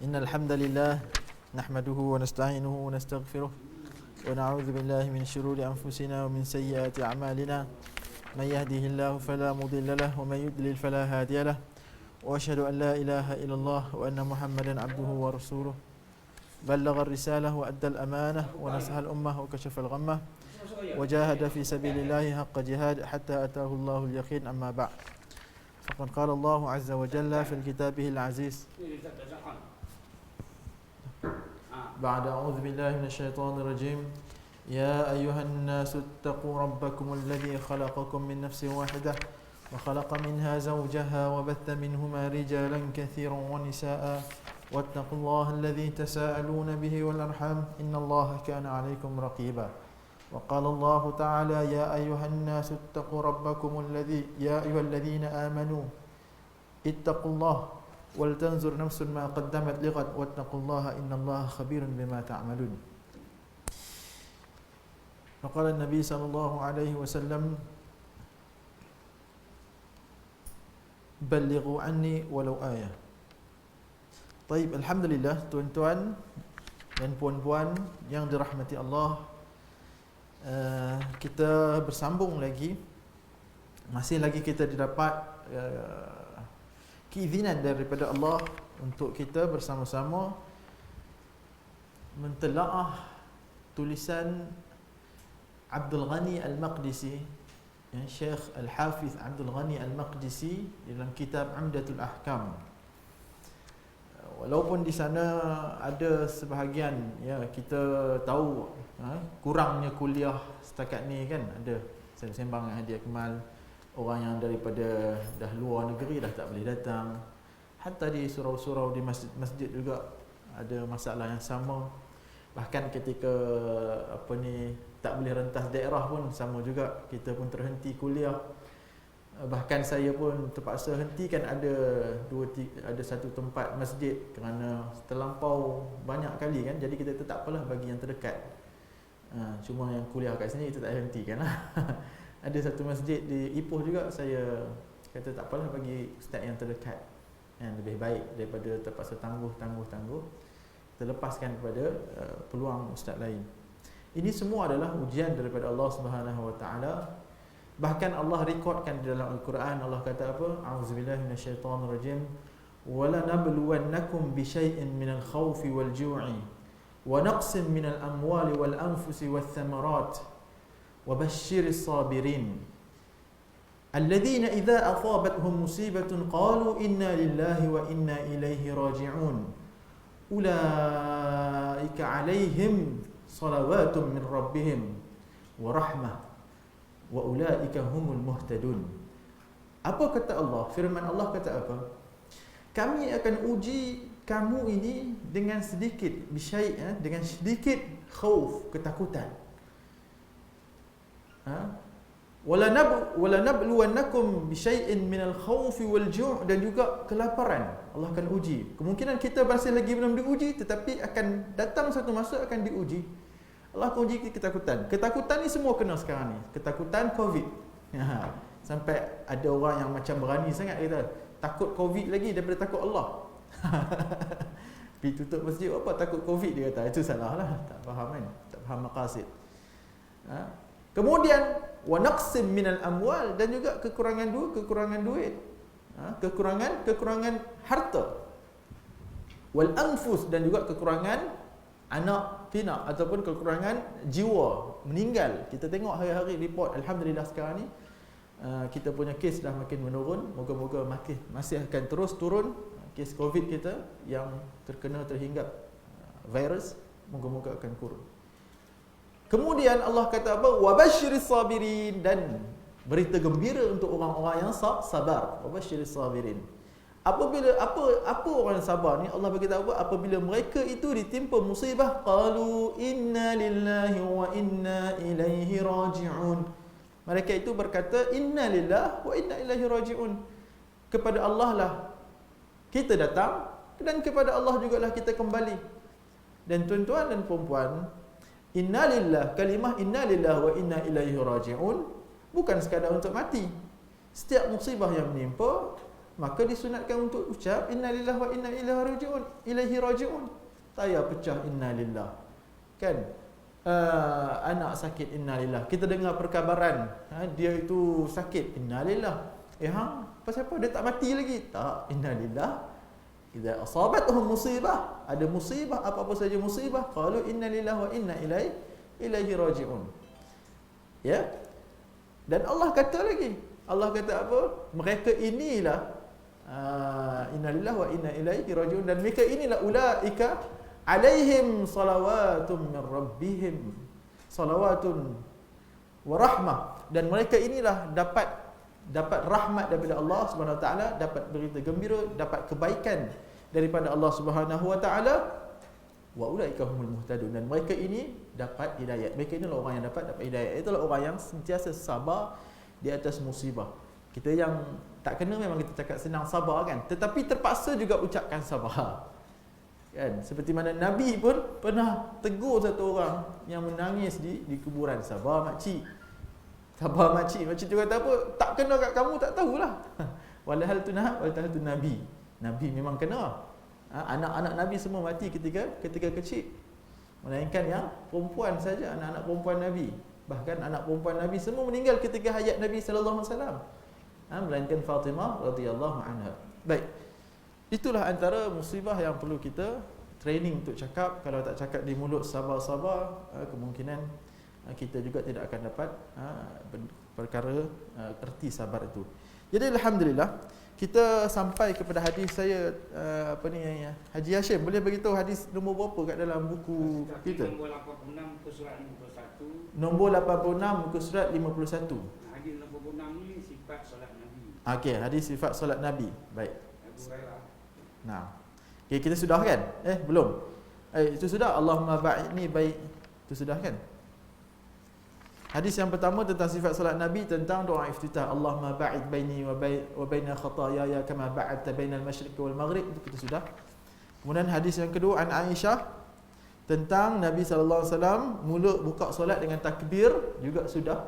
إن الحمد لله نحمده ونستعينه ونستغفره ونعوذ بالله من شرور أنفسنا ومن سيئات أعمالنا من يهده الله فلا مضل له ومن يضلل فلا هادي له وأشهد أن لا إله إلا الله وأن محمدا عبده ورسوله بلغ الرسالة وأدى الأمانة ونصح الأمة وكشف الغمة وجاهد في سبيل الله حق جهاد حتى أتاه الله اليقين. أما بعد فقد قال الله عز وجل في كتابه العزيز بعد أعوذ بالله من الشيطان الرجيم يا أيها الناس اتقوا ربكم الذي خلقكم من نفس واحدة وخلق منها زوجها وبث منهما رجالا كثيرا ونساء واتقوا الله الذي تساءلون به والأرحام إن الله كان عليكم رقيبا. وقال الله تعالى يا أيها الناس اتقوا ربكم يا أيها الذين آمنوا اتقوا الله ولتنظر نفس ما قدمت لغد واتقوا الله إن الله خبير بما تعملون. وقال النبي صلى الله عليه وسلم بلغوا عني ولو آية. Taib, alhamdulillah tuan-tuan dan puan-puan yang dirahmati Allah, kita bersambung lagi. Masih lagi kita didapat keizinan daripada Allah untuk kita bersama-sama mentelaah tulisan Abdul Ghani Al-Maqdisi, Syekh Al-Hafiz Abdul Ghani Al-Maqdisi dalam kitab Umdatul Ahkam. Walaupun di sana ada sebahagian kita tahu kurangnya kuliah setakat ni kan, ada sembang dengan Hadi Akmal, orang yang daripada dah luar negeri dah tak boleh datang. Hatta di surau-surau di masjid-masjid juga ada masalah yang sama. Bahkan ketika tak boleh rentas daerah pun sama juga, kita pun terhenti kuliah. Bahkan saya pun terpaksa hentikan ada satu tempat masjid kerana terlampau banyak kali kan. Jadi kita tak apalah bagi yang terdekat. Cuma yang kuliah kat sini kita tak hentikan lah. Ada satu masjid di Ipoh juga, saya kata tak apalah bagi ustaz yang terdekat, yang lebih baik daripada terpaksa tangguh. Kita lepaskan kepada peluang ustaz lain. Ini semua adalah ujian daripada Allah Subhanahu Wa Taala. Bahkan Allah rekodkan di dalam Al-Quran, Allah kata apa? A'udzubillahi minasyaitonirrajim. Wala nabluwannakum bisyai'in minal khawfi wal ju'i wa naqsin minal amwali wal anfusi wath thamarat wa basyiris sabirin alladhina idza asabathum musibatun qalu inna lillahi wa inna ilaihi raji'un ulaika 'alaihim salawatun min rabbihim wa rahmah wa ulaika humul muhtadun. Apa kata Allah? Firman Allah kata apa? Kami akan uji kamu ini dengan sedikit dengan sedikit khauf, ketakutan. Wala nabluwannakum bisyai'in minal khaufi wal ju', dan juga kelaparan Allah akan uji. Kemungkinan kita masih lagi belum diuji, tetapi akan datang satu masa akan diuji. Allah akan uji ketakutan. Ketakutan ni semua kena sekarang ni. Ketakutan COVID. Sampai ada orang yang macam berani sangat kata takut COVID lagi daripada takut Allah. Pergi tutup masjid apa takut COVID, dia kata. Itu salah lah. Tak faham kan? Tak faham maqasid. Kemudian wa naqsim minal amwal, dan juga kekurangan duit. Kekurangan harta. Wal anfus, dan juga kekurangan anak pinak ataupun kekurangan jiwa, meninggal. Kita tengok hari-hari report, alhamdulillah sekarang ni kita punya kes dah makin menurun. Moga-moga masih akan terus turun kes COVID kita yang terhinggap virus, moga-moga akan kurun. Kemudian Allah kata apa? Wa basyiris sabirin, dan berita gembira untuk orang-orang yang sabar. Wa basyiris sabirin. Apa orang yang sabar ni? Allah beritahu apa? Apabila mereka itu ditimpa musibah, qalu inna lillahi wa inna ilaihi raji'un. Mereka itu berkata inna lillahi wa inna ilaihi raji'un. Kepada Allah lah kita datang, dan kepada Allah jugalah kita kembali. Dan tuan-tuan dan puan-puan, kalimah inna lillahi wa inna ilaihi raji'un bukan sekadar untuk mati. Setiap musibah yang menimpa, maka disunatkan untuk ucap inna lillahi wa inna ilaihi raji'un. Tak payah pecah inna lillah. Kan? Anak sakit inna lillah. Kita dengar perkabaran, dia itu sakit inna lillah. Pasal apa dia tak mati lagi? Tak, inna lillah. Idza asabatuhum musibah, ada musibah, apa-apa saja musibah, qalu inna lillahi wa inna ilaihi raji'un. Ya. Dan Allah kata lagi, Allah kata apa? Mereka inilah inna lillahi wa inna ilaihi raji'un, dan mereka inilah ulaika alaihim salawatun min rabbihim salawatun wa rahmah, dan mereka inilah dapat rahmat daripada Allah Subhanahu Wa Taala, dapat berita gembira, dapat kebaikan daripada Allah Subhanahu Wa Taala. Wa ulaika humul muhtadun, dan mereka ini dapat hidayah. Mereka inilah orang yang dapat hidayah. Itulah orang yang sentiasa sabar di atas musibah. Kita yang tak kena memang kita cakap senang sabar kan, tetapi terpaksa juga ucapkan sabar. Kan? Seperti mana Nabi pun pernah tegur satu orang yang menangis di kuburan, sabar makcik. Sabar makcik. Makcik tu kata apa? Tak kena kat kamu, tak tahulah. Walahal tu Nabi. Nabi memang kena. Anak-anak Nabi semua mati ketika kecil. Melainkan yang perempuan saja, anak-anak perempuan Nabi. Bahkan anak perempuan Nabi semua meninggal ketika hayat Nabi sallallahu alaihi wasallam. Melainkan Fatimah radhiyallahu anha. Baik. Itulah antara musibah yang perlu kita training untuk cakap. Kalau tak cakap di mulut sabar-sabar, kemungkinan kita juga tidak akan dapat perkara erti sabar itu. Jadi alhamdulillah kita sampai kepada hadis saya Haji Hashim boleh beritahu hadis nombor berapa kat dalam buku kita? Nombor 86 muka surat 51. Nombor 86 muka surat 51. Hadis nombor 6 ni sifat solat Nabi. Okey, hadis sifat solat Nabi. Baik. Abu Hurairah. Nah. Okey, kita sudah kan? Belum. Itu sudah. Allahumma ba'idni baik. Itu sudah kan? Hadis yang pertama tentang sifat salat Nabi, tentang doa iftitah, Allahumma ba'id baini wa baina khataayaya kama ba'adta bainal masyriq wal maghrib, itu kita sudah. Kemudian hadis yang kedua an Aisyah tentang Nabi sallallahu alaihi wasallam mula buka solat dengan takbir, juga sudah.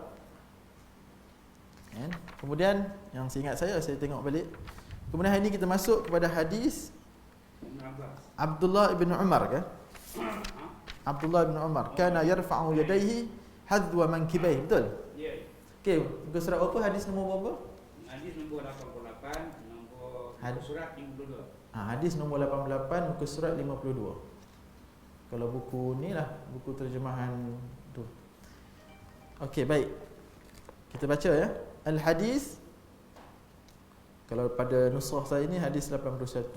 Kan? Kemudian yang seingat saya tengok balik. Kemudian hari ini kita masuk kepada hadis Abdullah ibn Umar kan? Abdullah ibn Umar kana yarfa'u yadayhi hadwa mankibai, betul? Ya. Okey, muka surat apa? Hadis nombor berapa? Hadis nombor 88, nombor surat 52. Hadis nombor 88, muka surat 52. Kalau buku ni lah, buku terjemahan tu. Okey, baik. Kita baca ya. Al-hadis, kalau pada nusrah saya ni hadis 81.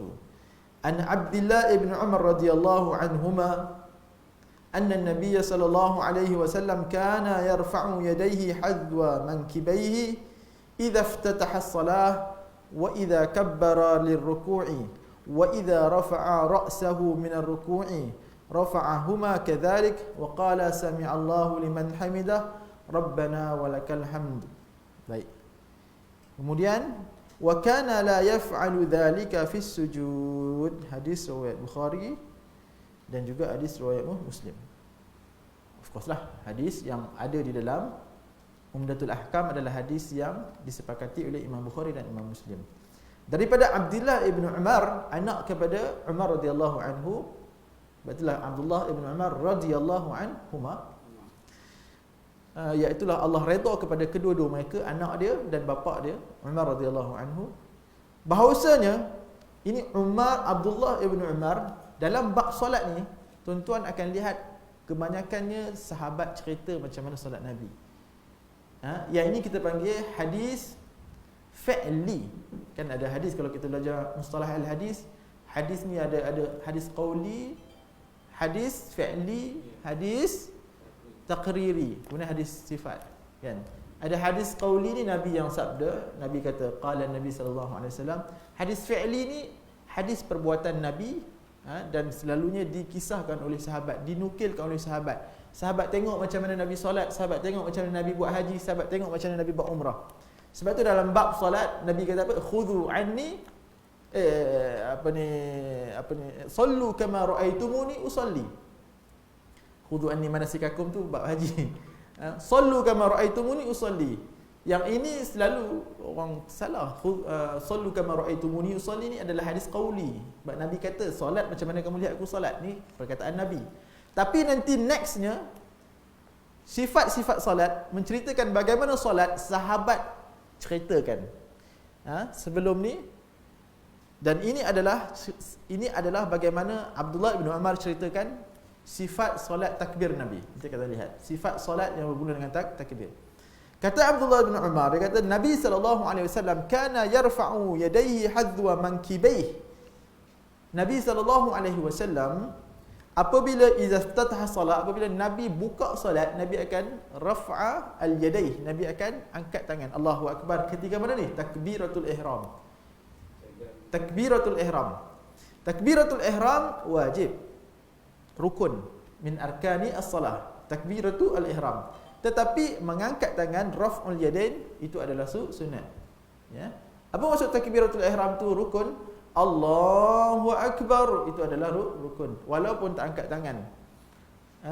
An Abdullah ibn Umar radhiyallahu anhuma أن النبي صلى الله عليه وسلم كان يرفع يديه حذو منكبيه إذا افتتح الصلاة وإذا كبر للركوع وإذا رفع رأسه من الركوع رفعهما كذلك وقال سمع الله لمن حمده ربنا ولك الحمد. Baik. Kemudian وكان لا يفعل ذلك في السجود, hadis riwayat Bukhari dan juga hadis riwayat Muslim. Of course lah, hadis yang ada di dalam Umdatul Ahkam adalah hadis yang disepakati oleh Imam Bukhari dan Imam Muslim. Daripada Abdullah ibn Umar, anak kepada Umar radhiyallahu anhu, berartilah Abdullah ibn Umar radhiyallahu anhuma, iaitulah Allah redha kepada kedua-dua mereka, anak dia dan bapa dia, Umar radhiyallahu anhu. Bahawasanya ini Abdullah ibn Umar dalam bab solat ni, tuan-tuan akan lihat kebanyakannya sahabat cerita macam mana solat Nabi. Yang ini kita panggil hadis fi'li. Kan ada hadis, kalau kita belajar mustalah al-hadis, hadis ni ada hadis qauli, hadis fi'li, hadis taqriri, kemudian hadis sifat. Kan? Ada hadis qauli ni Nabi yang sabda, Nabi kata qala Nabi sallallahu alaihi wasallam. Hadis fi'li ni hadis perbuatan Nabi, dan selalunya dikisahkan oleh sahabat, dinukilkan oleh sahabat. Sahabat tengok macam mana Nabi solat, sahabat tengok macam mana Nabi buat haji, sahabat tengok macam mana Nabi buat umrah. Sebab tu dalam bab solat Nabi kata apa? Khudhu anni sallu kama raaitumuni usalli. Khudhu anni manasikakum tu bab haji. Sallu kama raaitumuni usalli. Yang ini selalu orang salah. Sallu kama ra'aitumuni usalli ni adalah hadis qauli. Sebab Nabi kata solat macam mana kamu lihat aku solat, ni perkataan Nabi. Tapi nanti nextnya sifat-sifat solat menceritakan bagaimana solat sahabat ceritakan. Sebelum ni, dan ini adalah bagaimana Abdullah bin Umar ceritakan sifat solat takbir Nabi. Kita kata lihat sifat solat yang bermula dengan takbir. Kata Abdullah bin Umar, dia kata Nabi SAW kana yarfa'u yadayhi hadwa mankibayh. Nabi SAW apabila izaftataha salat, apabila Nabi buka solat, Nabi akan raf'a al-yadayh, Nabi akan angkat tangan. Allahu akbar ketika mana ni? Takbiratul ihram. Takbiratul ihram. Takbiratul ihram wajib, rukun min arkani as-salah. Takbiratul ihram. Tetapi mengangkat tangan, raf'ul yadain, itu adalah sunat. Ya. Apa maksud takbiratul ihram tu rukun? Allahu akbar itu adalah rukun walaupun tak angkat tangan.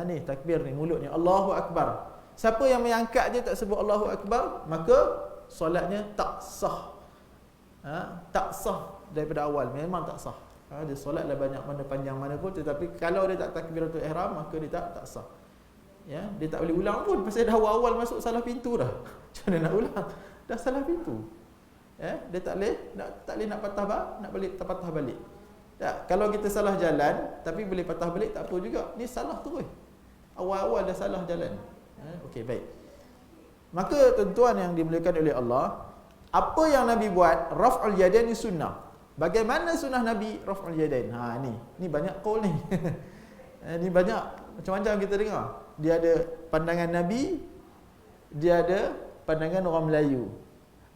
Ni takbir ni, mulut ni Allahu akbar. Siapa yang mengangkat je tak sebut Allahu akbar, maka solatnya tak sah. Tak sah daripada awal, memang tak sah. Dia solatlah banyak mana panjang mana pun, tetapi kalau dia tak takbiratul ihram, maka dia tak sah. Ya, dia tak boleh ulang pun pasal dah awal masuk salah pintu dah. Macam mana nak ulang? Dah salah pintu. Ya, dia tak boleh nak patah patah balik. Tak, kalau kita salah jalan tapi boleh patah balik tak apa juga. Ni salah terus. Awal-awal dah salah jalan. Okey, baik. Maka tuan-tuan yang dimuliakan oleh Allah, apa yang Nabi buat, raf'ul yadain ni sunnah. Bagaimana sunnah Nabi raf'ul yadain? Ni banyak qaul ni. Ni banyak macam-macam kita dengar. Dia ada pandangan Nabi, dia ada pandangan orang Melayu.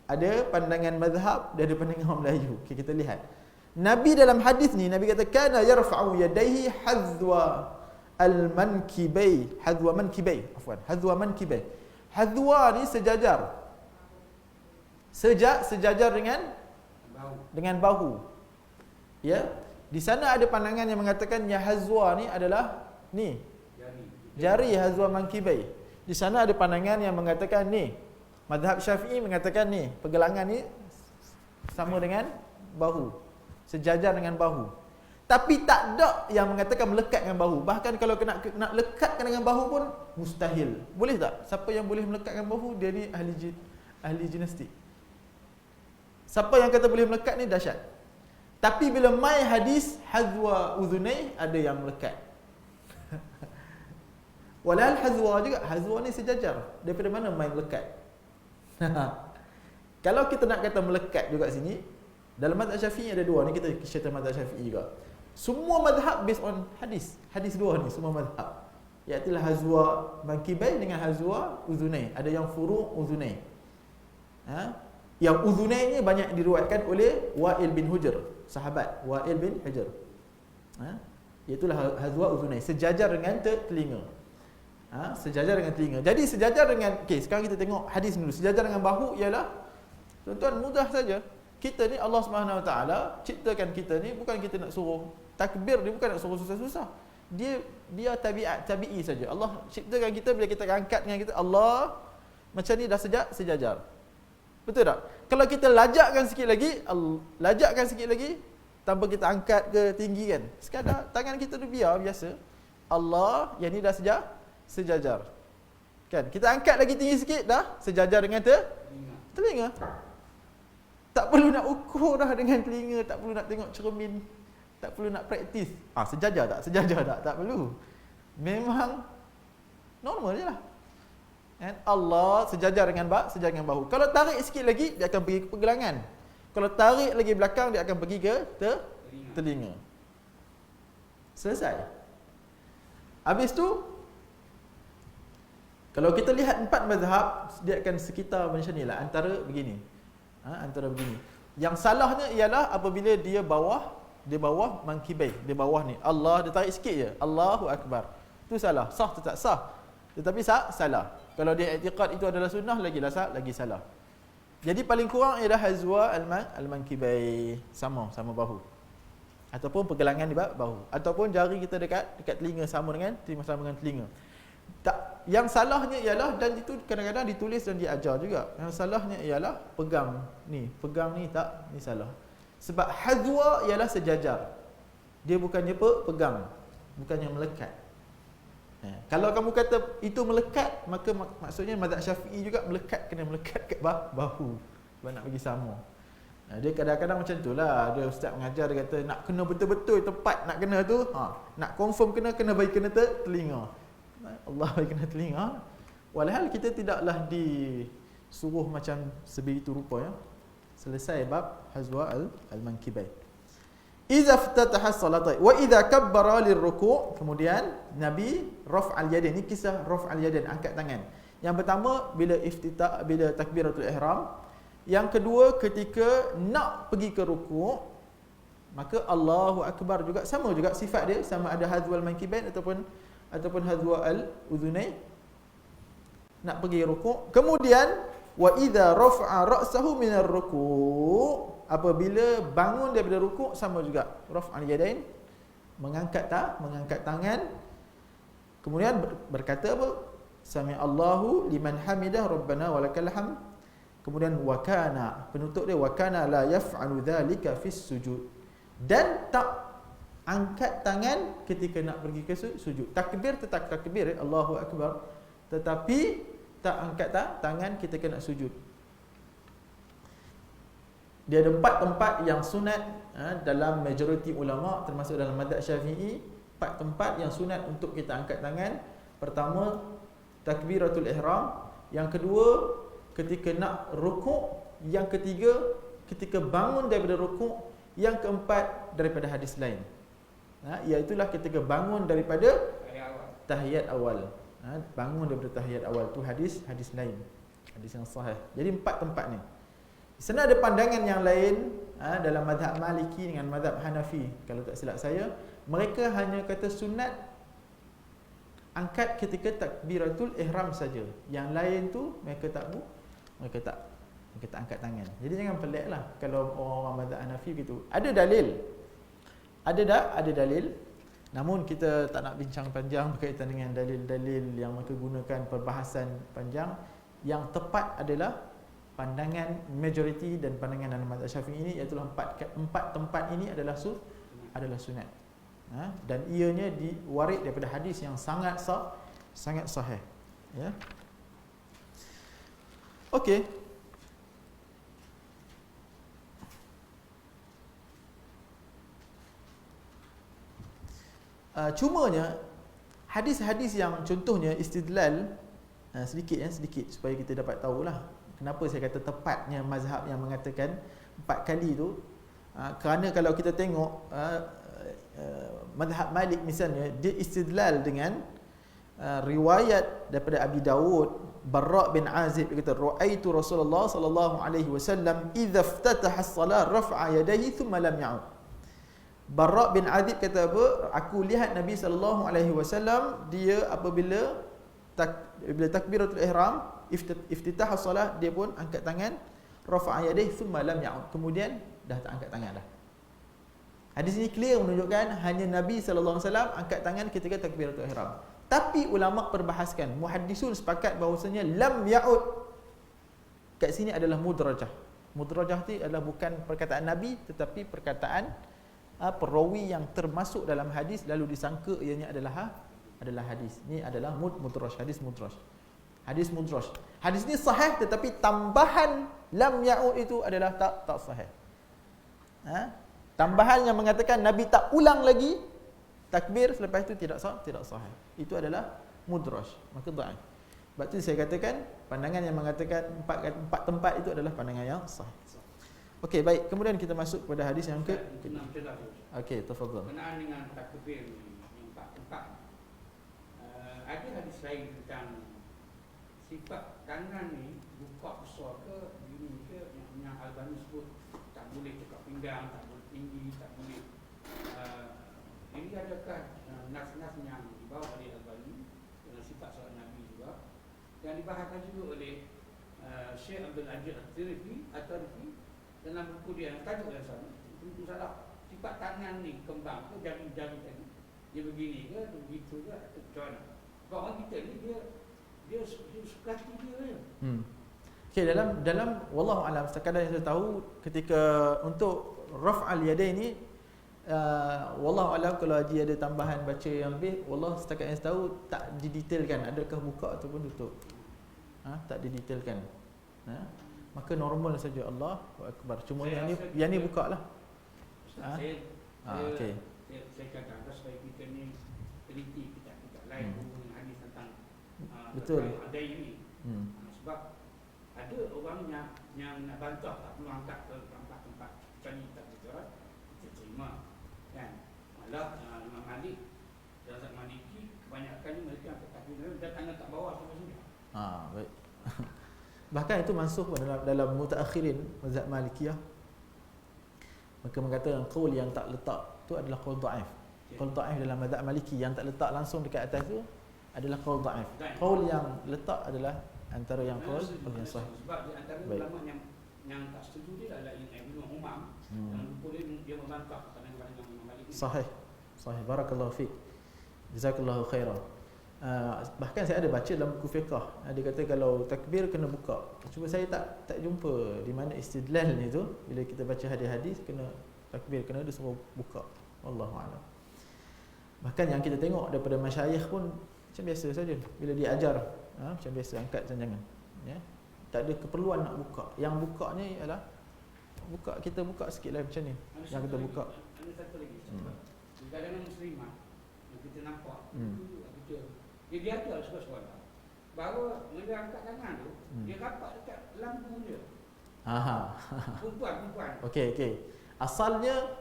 Ada pandangan mazhab, dia ada pandangan orang Melayu. Okay, kita lihat. Nabi dalam hadis ni, Nabi kata kana yarfa'u yadayhi hadwa al-mankibay, hadwa mankibay, hadwa mankibay. Hadwa ni sejajar. Sejajar dengan bahu. Ya. Di sana ada pandangan yang mengatakan ya hazwa ni adalah ni jari hazwa mankibay. Di sana ada pandangan yang mengatakan ni, mazhab Syafi'i mengatakan ni, pergelangan ni sama dengan bahu, sejajar dengan bahu. Tapi tak ada yang mengatakan melekat dengan bahu. Bahkan kalau nak lekatkan dengan bahu pun mustahil. Boleh tak? Siapa yang boleh melekatkan bahu, dia ni ahli gimnastik. Siapa yang kata boleh melekat ni dahsyat. Tapi bila mai hadis hazwa udhunai, ada yang melekat. Walal hazwa juga, hazwa ni sejajar. Daripada mana main melekat? Kalau kita nak kata melekat juga sini, dalam mazhab Syafi'i ada dua ni, kita cerita mazhab Syafi'i juga. Semua mazhab based on hadis. Hadis dua ni semua mazhab. Iaitu hazwa mankibai dengan hazwa udhunai. Ada yang furu' udhunai. Yang udhunai ni banyak diriwayatkan oleh Wa'il bin Hujr, sahabat Wa'il bin Hujr. Iaitulah hazwa udhunai, sejajar dengan telinga. Sejajar dengan telinga. Jadi sejajar dengan, okey, sekarang kita tengok hadis dulu. Sejajar dengan bahu ialah, tuan-tuan, mudah saja. Kita ni Allah Subhanahu Wa Taala ciptakan kita ni, bukan kita nak suruh takbir, dia bukan nak suruh susah-susah. Dia tabi'i saja. Allah ciptakan kita, bila kita angkat dengan kita Allah macam ni dah sejajar. Betul tak? Kalau kita lajakkan sikit lagi tanpa kita angkat ke tinggi kan, sekadar tangan kita tu biasa Allah, yang ni dah sejajar. Kan? Kita angkat lagi tinggi sikit dah sejajar dengan telinga. Tak perlu nak ukur dah dengan telinga, tak perlu nak tengok cermin, tak perlu nak praktis. Sejajar tak? Tak perlu. Memang normal je lah. And Allah sejajar dengan bahu. Kalau tarik sikit lagi, dia akan pergi ke pergelangan. Kalau tarik lagi belakang, dia akan pergi ke telinga. Selesai. Habis tu, kalau kita lihat 4 mazhab, dia akan sekitar macam ni lah, antara begini. Yang salahnya ialah apabila dia bawah mankibai, dia bawah ni. Allah, dia tarik sikit je. Allahu Akbar. Itu salah. Sah atau tak sah? Tetapi salah. Kalau dia i'tiqad itu adalah sunnah, lagi salah. Jadi paling kurang ialah hazwa al-mankibai, sama bahu. Ataupun pergelangan di bahu. Ataupun jari kita dekat telinga sama dengan telinga. Tak, yang salahnya ialah, dan itu kadang-kadang ditulis dan diajar juga. Yang salahnya ialah pegang ni tak, ni salah. Sebab hadwa ialah sejajar. Dia bukannya pegang, bukannya melekat. Kalau kamu kata itu melekat, maka maksudnya mazhab Syafi'i juga melekat, kena melekat kat bahu. Sebab nak bagi sama. Dia kadang-kadang macam tu lah. Ada ustaz mengajar, dia kata nak kena betul-betul tepat nak kena tu, nak confirm kena bagi kena telinga. Allah bagi kena telinga. Walhal kita tidaklah disuruh macam sebegitu rupa ya. Selesai bab hazwa al-mankibain. Idza ftataha as-salat wa idza kabbara lirruku', kemudian Nabi raf'al yadain. Ini kisah raf'al yadain, angkat tangan. Yang pertama bila takbiratul ihram. Yang kedua ketika nak pergi ke rukuk, maka Allahu akbar juga, sama juga sifat dia, sama ada hazwal mankibain ataupun hazwa al-udhunain. Nak pergi rukuk. Kemudian wa idza rafa'a ra'sahu minar ruku', apabila bangun daripada rukuk, sama juga raf'al yadain, mengangkat tangan. Kemudian berkata apa? Sami Allahu liman hamidah rabbana walakal hamd. Kemudian wakana, penutup dia wakana la yaf'alu dzalika fis sujud, dan tak angkat tangan ketika nak pergi ke sujud. Takbir tetap takbir, Allahu akbar, tetapi tak angkat tangan ketika nak sujud. Dia ada 4 tempat yang sunat dalam majoriti ulama, termasuk dalam mazhab Syafi'i. 4 tempat yang sunat untuk kita angkat tangan. Pertama, takbiratul ihram. Yang kedua, ketika nak rukuk. Yang ketiga, ketika bangun daripada rukuk. Yang keempat, daripada hadis lain, iaitulah ketika bangun daripada tahiyat awal. Bangun daripada tahiyat awal tu hadis lain, hadis yang sahih. Jadi 4 tempat ni. Di sana ada pandangan yang lain dalam mazhab Maliki dengan mazhab Hanafi. Kalau tak silap saya, mereka hanya kata sunat angkat ketika takbiratul ihram saja. Yang lain tu mereka tak angkat tangan. Jadi jangan peliklah kalau orang mazhab Hanafi gitu. Ada dalil. Ada dalil. Namun kita tak nak bincang panjang berkaitan dengan dalil-dalil yang mereka gunakan perbahasan panjang. Yang tepat adalah pandangan majoriti dan pandangan dalam mazhab Syafi'i ini, iaitu empat tempat ini adalah sunat. Dan ianya diwarid daripada hadis yang sangat sahih. Ya. Okey. Cumanya hadis-hadis yang contohnya istidlal sedikit supaya kita dapat tahulah kenapa saya kata tepatnya mazhab yang mengatakan 4 kali tu. Kerana kalau kita tengok mazhab Malik misalnya, dia istidlal dengan riwayat daripada Abi Dawud, Barra' bin Azib, dia kata ra'aitu Rasulullah sallallahu alaihi wasallam idza iftataha as-salah rafa'a yadayhi thumma lam ya'ud. Barra' bin Azib kata apa? Aku lihat Nabi sallallahu alaihi wasallam, dia apabila takbiratul ihram, iftitah as-salah, dia pun angkat tangan, rafa'a yadayhi thumma lam ya'ud, kemudian dah tak angkat tangan dah. Hadis ini clear menunjukkan hanya Nabi sallallahu alaihi wasallam angkat tangan ketika takbiratul ihram. Tapi ulama perbahaskan, muhaddisun sepakat bahawasanya lam ya'ud kat sini adalah mudrajah. Mudrajah itu adalah bukan perkataan Nabi, tetapi perkataan perawi yang termasuk dalam hadis, lalu disangka ianya adalah hadis. Ini adalah mudraj, hadis mudraj. Hadis mudraj. Hadis ini sahih, tetapi tambahan lam ya'ud itu adalah tak sahih. Tambahan yang mengatakan Nabi tak ulang lagi takbir selepas itu tidak sahih. Itu adalah mudraj, maka dhaif. Sebab itu saya katakan pandangan yang mengatakan empat tempat itu adalah pandangan yang sahih. Okey, baik. Kemudian kita masuk kepada hadis yang okey, tafadhal. Berkenaan dengan takbir yang 4 tempat. Ada hadis lain tentang sifat tangan ni buka besar ke begini ke, yang Albani sebut tak boleh buka pinggang, tak boleh tinggi, tak boleh. Ini adakah nas-nas yang dibawa oleh Albani dengan sifat soal Nabi juga, yang dibahaskan juga oleh Syekh Abdul Aziz At-Tarifi dalam buku dia yang tajuk yang sama. Tentu salah sifat tangan ni kembang ke, jari-jari tadi dia begini ke, begitu ke, atau macam mana. Sebab orang kita ni dia dia suka hati dia je. Okey, dalam wallahu alam, sekadar yang saya tahu ketika untuk raf'al yadain ni wallahu alam, kalau Haji ada tambahan baca yang lebih, wallah setakat yang saya tahu tak didetailkan adakah buka ataupun tutup. Tak didetailkan. Maka normal saja, Allahu akbar. Cuma yang ni buka lah. Okey. Saya cakap supaya kita ni teliti kita lain hubungan hadis tentang betul. Ada ini. Sebab ada orang yang nak bantah tak perlu angkat ke tempat-tempat cari tak betul, kita terima kan. Malah Imam Malik dan Mazhab Maliki kebanyakannya mereka angkat takbir dan tangan tak bawah sampai sini. Baik. Bahkan itu mansukh dalam mutaakhirin mazhab Malikiyah. Maka mengatakan qaul yang tak letak tu adalah qaul dhaif. Qaul dhaif dalam mazhab Maliki yang tak letak langsung dekat atas tu adalah qaul dhaif. Qaul yang letak adalah antara yang qaul yang sahih. Sebab di antara ulama yang tak setuju dia adalah Ibnu Umar yang dia membantah pandangan Imam Malik. Sahih. Barakallahu fiik. Jazakallahu khairan. Bahkan saya ada baca dalam buku fiqh, dia kata kalau takbir kena buka. Cuma saya tak jumpa di mana istidlal ni tu. Bila kita baca hadis-hadis kena takbir, kena dia suruh buka. Wallahu a'lam. Bahkan yang kita tengok daripada masyayikh pun macam biasa saja. Bila dia ajar macam biasa, angkat jangan. Ya. Tak ada keperluan nak buka. Yang bukanya ialah kita buka sikit lah macam ni. Yang kita buka. Ada satu lagi. Kadang-kadang muslimah yang kita nampak dia ada sekolah-sekolah bahawa bila angkat tangan tu dia rapat dekat lambung dia. Perempuan. Okey. Asalnya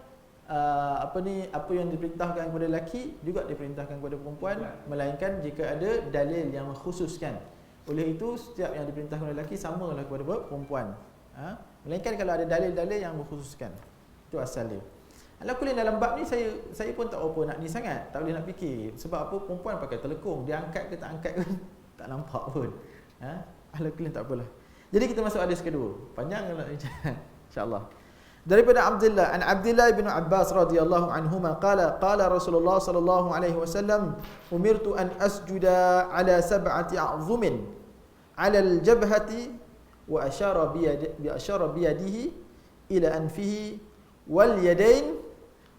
apa yang diperintahkan kepada lelaki juga diperintahkan kepada perempuan, melainkan jika ada dalil yang mengkhususkan. Oleh itu setiap yang diperintahkan oleh lelaki samalah kepada perempuan. Melainkan kalau ada dalil-dalil yang mengkhususkan. Itu asal dia. Alhamdulillah dalam bab ni saya pun tak apa nak ni sangat, tak boleh nak fikir. Sebab apa, perempuan pakai telekung, dia angkat ke tak angkat ke tak nampak pun. Alhamdulillah tak apalah. Jadi kita masuk hadis kedua. Panjang insya-Allah. Daripada Abdullah bin Abbas radhiyallahu anhuma qala Rasulullah sallallahu alaihi wasallam umirtu an asjuda ala sab'ati a'zumin ala al-jabhati wa ashara bi yadihi ila anfihi wal yadain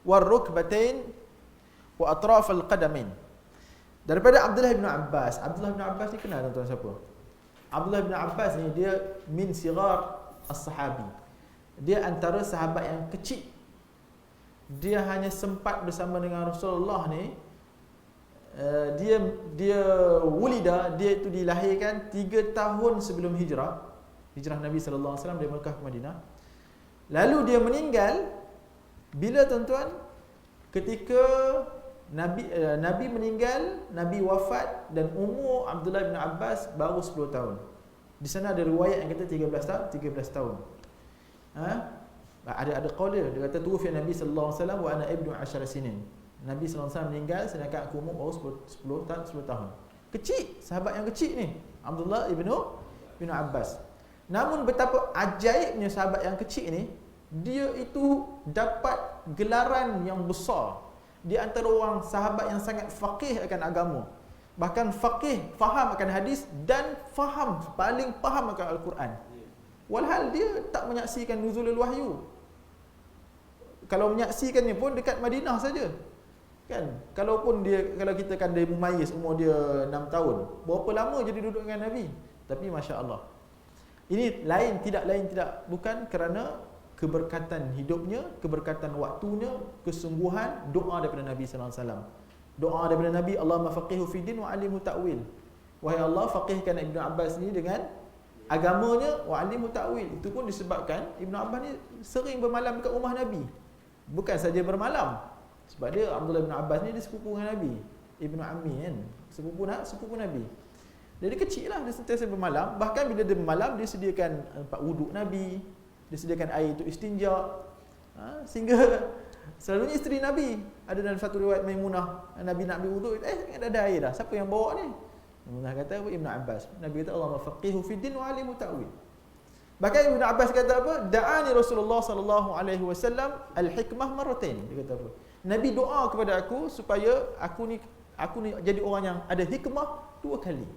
wal rukbatain wa atraf al-qadamain. Daripada Abdullah bin Abbas. Abdullah bin Abbas ni kenal tuan-tuan siapa? Abdullah bin Abbas ni dia min sigar as-sahabi. Dia antara sahabat yang kecil. Dia hanya sempat bersama dengan Rasulullah ni. Dia wulida, dia itu dilahirkan 3 tahun sebelum hijrah Nabi sallallahu alaihi wasallam dari Mekah ke Madinah. Lalu dia meninggal bila tuan-tuan? Ketika Nabi meninggal, Nabi wafat dan umur Abdullah bin Abbas baru 10 tahun. Di sana ada riwayat yang kata 13 tahun. Ada qaul dia kata tuwfi Nabi sallallahu alaihi wasallam wa ana ibnu 10 sinin. Nabi sallallahu alaihi wasallam meninggal sedangkan aku umur baru 10 tahun. Kecil, sahabat yang kecil ni, Abdullah bin Abbas. Namun betapa ajaibnya sahabat yang kecil ni, dia itu dapat gelaran yang besar di antara orang sahabat yang sangat faqih akan agama. Bahkan faqih, faham akan hadis dan paling faham akan Al-Quran. Walhal dia tak menyaksikan nuzulul wahyu. Kalau menyaksikannya pun dekat Madinah saja. Kan? Kalau kita kan dia mumayyiz, umur dia 6 tahun. Berapa lama jadi duduk dengan Nabi? Tapi masya-Allah. Ini tidak bukan kerana keberkatan hidupnya, keberkatan waktunya, kesungguhan doa daripada Nabi sallallahu alaihi wasallam. Doa daripada Nabi, Allahumma faqihu fid din wa 'allimhu ta'wil. Wahai Allah, faqihkan Ibnu Abbas ni dengan agamanya, wa 'allimhu ta'wil. Itu pun disebabkan Ibnu Abbas ni sering bermalam dekat rumah Nabi. Bukan saja bermalam. Sebab dia Abdullah bin Abbas ni dia sepupu dengan Nabi. Ibnu Ammi kan, sepupu Nabi. Jadi kecil lah dia sentiasa bermalam. Bahkan bila dia bermalam, dia sediakan tempat wuduk Nabi, dia sediakan air untuk istinja. Sehingga selalunya isteri Nabi, ada dalam satu riwayat Maimunah, Nabi nak ambil wuduk, ada air dah. Siapa yang bawa ni? Maimunah kata apa? Ibnu Abbas. Nabi kata Allahumma faqihu fid din wa 'allimhu ta'wil. Bahkan Ibnu Abbas kata apa? Da'ani Rasulullah sallallahu alaihi wasallam al-hikmah marratain. Dia kata apa? Nabi doa kepada aku supaya aku ni jadi orang yang ada hikmah 2 kali.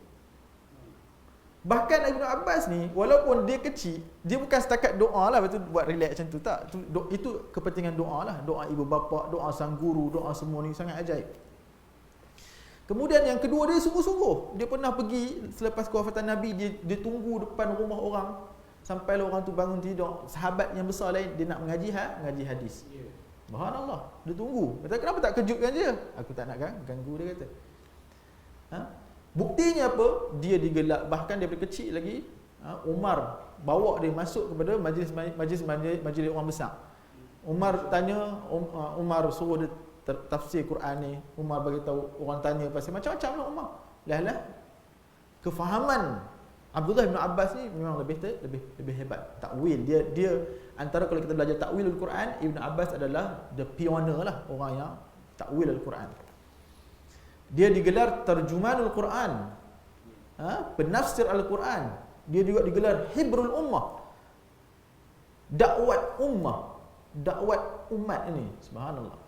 Bahkan Ibnu Abbas ni, walaupun dia kecil, dia bukan setakat doa lah, betul buat relax macam tu, tak. Itu kepentingan doa lah. Doa ibu bapa, doa sang guru, doa semua ni sangat ajaib. Kemudian yang kedua, dia sungguh-sungguh. Dia pernah pergi selepas kewafatan Nabi, dia tunggu depan rumah orang sampailah orang tu bangun tidur. Sahabat yang besar lain, dia nak mengaji hadis. Subhanallah, dia tunggu. Kata, kenapa tak kejutkan dia? Aku tak nak ganggu, dia kata. Buktinya apa? Dia digelak. Bahkan daripada kecil lagi, Umar bawa dia masuk kepada majlis orang besar. Umar tanya, Umar suruh dia tafsir Quran ni. Umar bagi tahu, orang tanya pasal macam-macam lah Umar. Lah kefahaman Abdullah bin Abbas ni memang lebih hebat. Takwil dia antara, kalau kita belajar takwil Al-Quran, Ibn Abbas adalah the pioneer lah, orang yang takwil Al-Quran. Dia digelar terjumanul Quran, penafsir Al-Quran. Dia juga digelar hibrul ummah, dakwat umat ini. Subhanallah.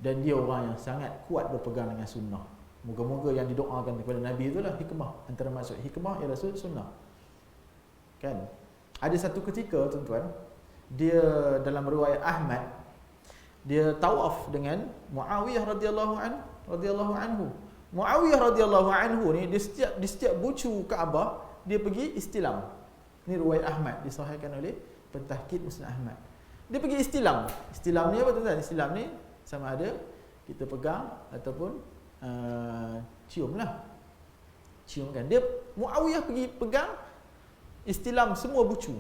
Dan dia orang yang sangat kuat berpegang dengan sunnah. Moga-moga yang didoakan kepada Nabi itulah hikmah. Antara maksud hikmah ialah sunnah. Kan? Ada satu ketika, tuan-tuan, dia dalam riwayat Ahmad, dia tawaf dengan Muawiyah radhiyallahu anhu. Muawiyah radhiyallahu anhu ni, di setiap bucu Kaabah dia pergi istilam. Ni riwayat Ahmad, disahihkan oleh pentahqiq Musnad Ahmad. Dia pergi istilam. Istilam ni apa, tuan-tuan? Istilam ni sama ada kita pegang ataupun cium kan. Dia Muawiyah pergi pegang istilam semua bucu.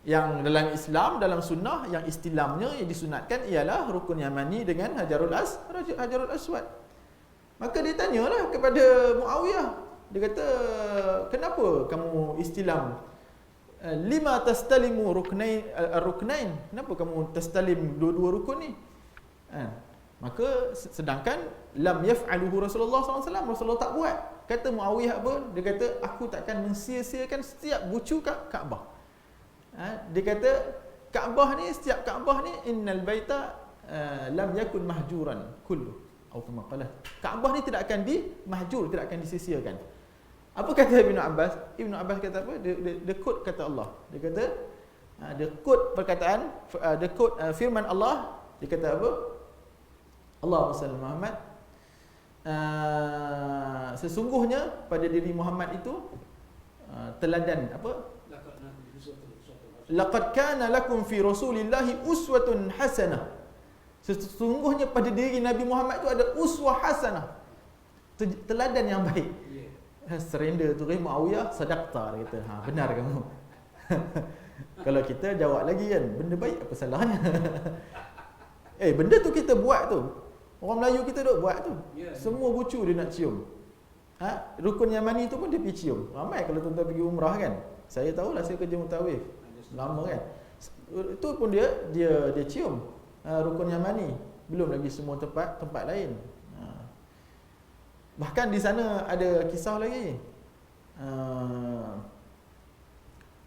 Yang dalam Islam, dalam sunnah, yang istilamnya yang disunatkan ialah rukun Yamani dengan Hajarul Aswad. Maka dia tanyalah kepada Muawiyah. Dia kata, kenapa kamu istilam? Lima tastalimu ruknain? Kenapa kamu tastalim dua-dua rukun ni? Maka sedangkan lam yaf'aluhu Rasulullah SAW, Rasulullah tak buat. Kata Muawiyah apa? Dia kata, aku takkan mensia-siakan setiap bucu Kaabah. Dia kata, Kaabah ni, setiap Kaabah ni, innal baita lam yakun mahjuran kullu, atau kama qala. Kaabah ni tidak akan dimahjur, tidak akan disisiakan. Apa kata Ibnu Abbas? Ibnu Abbas kata apa? Dia quote kata Allah. Dia kata, dia quote perkataan, dia quote firman Allah. Dia kata apa? Allahumma salli Muhammad, sesungguhnya pada diri Muhammad itu teladan apa? Laqad kana lakum fi Rasulillahi uswatun hasanah. Sesungguhnya pada diri Nabi Muhammad itu ada uswah hasanah, teladan yang baik. Surrender tu Muawiyah, sadaqta, dia kata, benar kamu. Kalau kita jawab lagi kan, benda baik apa salahnya? Benda tu kita buat tu. Orang Melayu kita duk buat tu. Semua bucu dia nak cium. Rukun Yamani tu pun dia pergi cium. Ramai kalau tuan-tuan pergi umrah kan. Saya tahulah, saya kerja mutawif lama kan. Itu pun dia cium rukun Yamani. Belum lagi semua tempat lain. Bahkan di sana ada kisah lagi.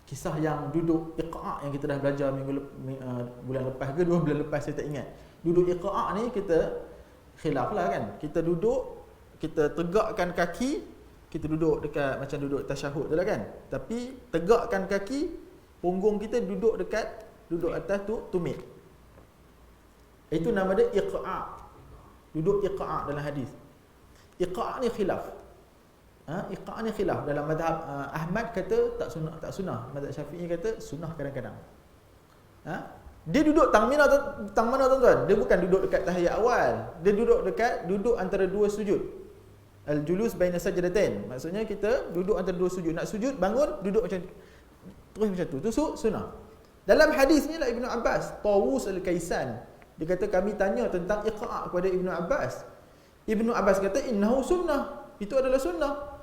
Kisah yang duduk iqa' yang kita dah belajar bulan lepas ke 2 bulan lepas, saya tak ingat. Duduk iqa' ni kita khilaf lah kan. Kita duduk, kita tegakkan kaki, kita duduk dekat macam duduk tasyahud tu lah kan. Tapi tegakkan kaki, punggung kita duduk atas tumit. Itu nama dia iqa'. Duduk iqa' dalam hadis. Iqa' ni khilaf. Iqa' ni khilaf. Dalam mazhab Ahmad kata tak sunnah. Mazhab Syafi'i kata sunnah kadang-kadang. Dia duduk tang mana tuan-tuan? Dia bukan duduk dekat tahiyat awal. Dia duduk antara dua sujud. Al-julus baina sajdatain. Maksudnya kita duduk antara dua sujud. Nak sujud, bangun, duduk macam terus macam tu. Itu sunnah. Dalam hadis ni lah Ibnu Abbas, Tawus Al-Kaisan, dia kata kami tanya tentang iqa' kepada Ibnu Abbas. Ibnu Abbas kata innahu sunnah. Itu adalah sunnah.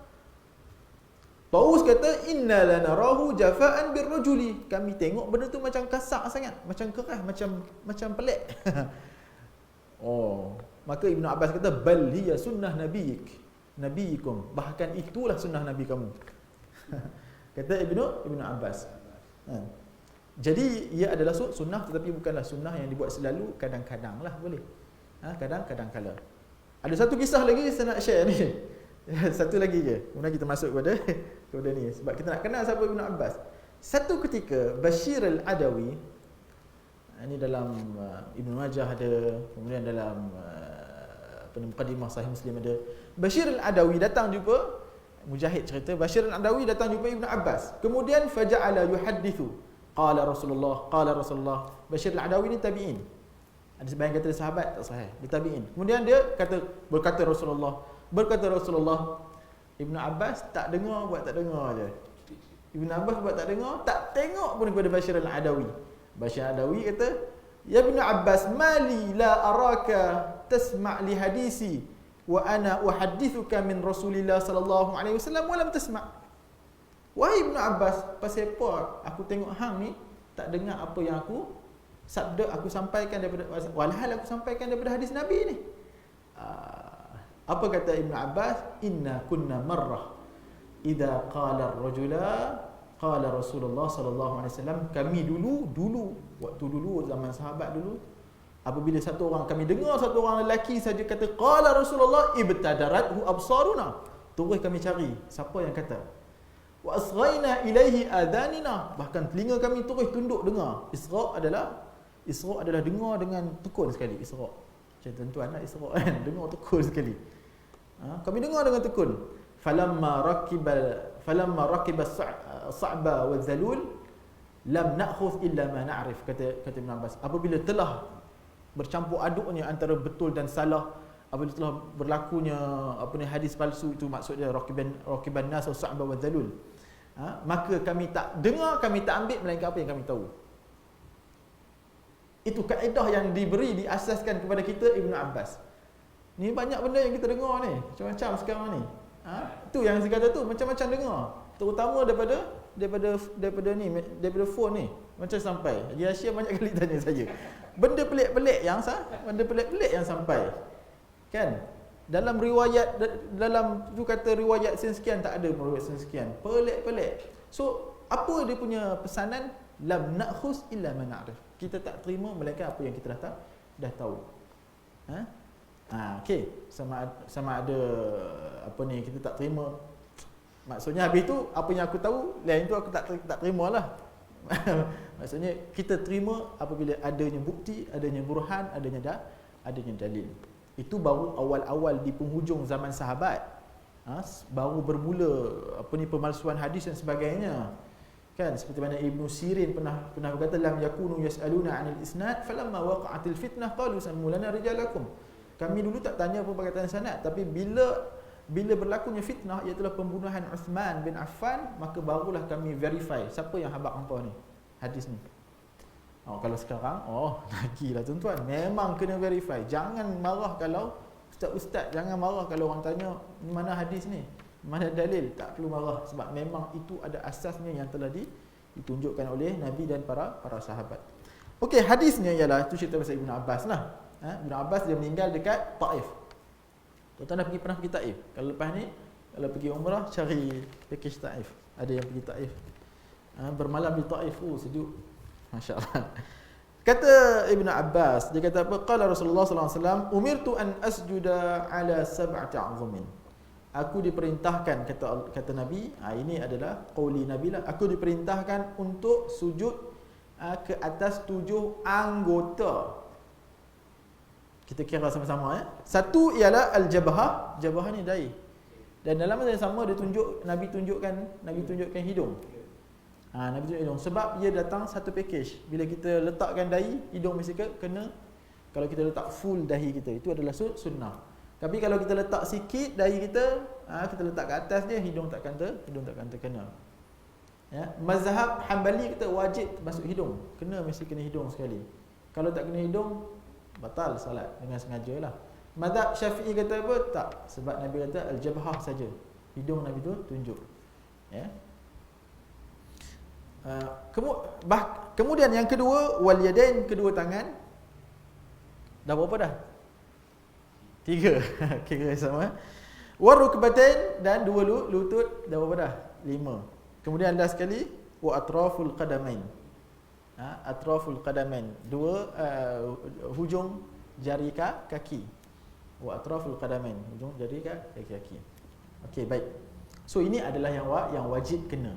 Tawus kata inna lanarahu jafa'an birrajuli. Kami tengok benda tu macam kasar sangat, macam keras, macam pelik. Maka Ibnu Abbas kata bal hiya sunnah nabiyikum. Bahkan itulah sunnah nabi kamu. Kata Ibnu Abbas. Jadi ia adalah sunnah, tetapi bukanlah sunnah yang dibuat selalu, kadang-kadang lah boleh. Kadang-kadang kala. Ada satu kisah lagi saya nak share ni. Satu lagi je. Kemudian kita masuk kepada ni sebab kita nak kenal siapa Ibnu Abbas. Satu ketika Bashir Al-Adawi, ini dalam Ibnu Majah ada, kemudian dalam Muqaddimah Sahih Muslim ada. Bashir Al-Adawi datang jumpa, Mujahid cerita, Bashir Al-Adawi datang jumpa Ibnu Abbas. Kemudian faja'ala yuhaddithu. Qala Rasulullah. Bashir Al-Adawi ni tabi'in. Ada sebahagian kata sahabat, tak sahih. Dia tabi'in. Kemudian dia berkata Rasulullah. Ibnu Abbas tak dengar, buat tak dengar je. Ibnu Abbas buat tak dengar, tak tengok pun kepada Bashir Al-Adawi. Bashir Al-Adawi kata, "Ya Ibnu Abbas, mali la araka tasma' li hadisi wa ana uhaddithuka min Rasulillah sallallahu alaihi wasallam wa lam tasma'." Wahai Ibnu Abbas, pasal apa aku tengok hang ni tak dengar apa yang aku sampaikan daripada, walhal aku sampaikan daripada hadis Nabi ni. Apa kata Ibnu Abbas? Inna kunna marrah idza qala ar-rajula qala Rasulullah sallallahu alaihi wasallam. Kami waktu dulu zaman sahabat dulu, apabila satu orang kami dengar satu orang lelaki saja kata qala Rasulullah, ibtadarathu absaruna, terus kami cari siapa yang kata. Wa asghayna ilaihi adhanina, bahkan telinga kami terus tunduk dengar. Isra' adalah dengar dengan tekun sekali. Isra' macam tuan-tuan nak Isra' kan, dengar tekun sekali. Kami dengar dengan tekun. Falamma rakiba as-sa'ba wa zalul lam na'khudh illa ma na'rif, kata Ibn Abbas. Apabila telah bercampur aduknya antara betul dan salah, apabila telah berlakunya hadis palsu, itu maksudnya rakiban nas as-sa'ba wa zalul, maka kami tak dengar, kami tak ambil melainkan apa yang kami tahu. Itu kaedah yang diasaskan kepada kita Ibnu Abbas. Ni banyak benda yang kita dengar ni, macam-macam sekarang ni. Tu yang saya kata tu, macam-macam dengar. Terutama daripada phone ni. Macam sampai Haji Hashim banyak kali tanya saya. Benda pelik-pelik yang sampai. Kan? Dalam riwayat, dalam tu kata riwayat sekian, tak ada riwayat sekian. Pelik-pelik. So, apa dia punya pesanan? Lam na'khus illa ma na'rif. Kita tak terima melainkan apa yang kita dah tahu. Okey, sama ada kita tak terima. Maksudnya habis tu apa yang aku tahu, lain tu aku tak terimalah. Maksudnya kita terima apabila adanya bukti, adanya burhan, adanya dalil. Itu baru awal-awal di penghujung zaman sahabat. Baru bermula pemalsuan hadis dan sebagainya. Kan, seperti mana Ibnu Sirin pernah berkata, lam yakunu yas'aluna 'anil isnad falamma waqa'atil fitnah qalu sammu lana rijalakum. Kami dulu tak tanya apa perkataan sanad, tapi bila berlakunya fitnah, iaitu pembunuhan Uthman bin Affan, maka barulah kami verify siapa yang habaq hangpa ni hadis ni. Kalau sekarang, lagilah tuan-tuan, memang kena verify. Jangan marah kalau ustaz-ustaz, jangan marah kalau orang tanya mana hadis ni, mana dalil. Tak perlu marah, sebab memang itu ada asasnya yang telah ditunjukkan oleh Nabi dan para sahabat. Okey, hadisnya ialah itu cerita pasal Ibnu Abbas lah. Ibnu Abbas dia meninggal dekat Taif. Tuan-tuan pernah pergi Taif? Kalau lepas ni, kalau pergi umrah, cari package Taif. Ada yang pergi Taif. Bermalam di Taif, sejuk. Masya-Allah. Kata Ibnu Abbas, dia kata apa? Qala Rasulullah sallallahu alaihi wasallam, "Umirtu an asjuda ala sab'ati 'azumin." Aku diperintahkan, kata Nabi, ini adalah qauli Nabi lah. Aku diperintahkan untuk sujud ke atas 7 anggota. Kita kira sama-sama. Satu ialah al-jabhah. Jabhah ni dahi. Dan dalam masa yang sama Nabi tunjukkan hidung. Nabi tunjuk hidung. Sebab ia datang satu package. Bila kita letakkan dahi, hidung mesti kena. Kalau kita letak full dahi kita, itu adalah sunnah. Tapi kalau kita letak sikit dahi kita, kita letak ke atas dia, hidung takkan terkena. Mazhab Hanbali kita wajib masuk hidung. Mesti kena hidung sekali. Kalau tak kena hidung, batal salat dengan sengaja lah. Mazhab Syafi'i kata apa? Tak. Sebab Nabi kata al-jabhah saja. Hidung Nabi tu tunjuk. Kemudian yang kedua, wal yadain, kedua tangan. Dah berapa dah? 3. Kira sama. War rukbatain, dan 2 lutut. Dah berapa dah? 5. Kemudian last sekali, wa atraful qadamain. Atraful qadamain, 2 hujung jari kaki. Wa atraful qadamain, hujung jari kaki. Okey, baik. So ini adalah yang wajib kena.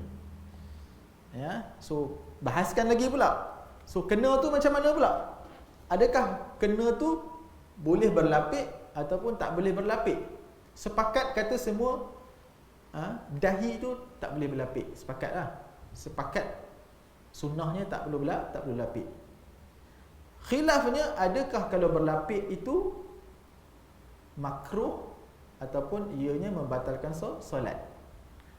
Ya, so bahaskan lagi pula. So kena tu macam mana pula? Adakah kena tu boleh berlapik ataupun tak boleh berlapik? Sepakat kata semua dahi tu tak boleh berlapik. Sepakatlah. Sepakat sunnahnya tak perlu berlapik. Khilafnya, adakah kalau berlapik itu makruh ataupun ianya membatalkan solat?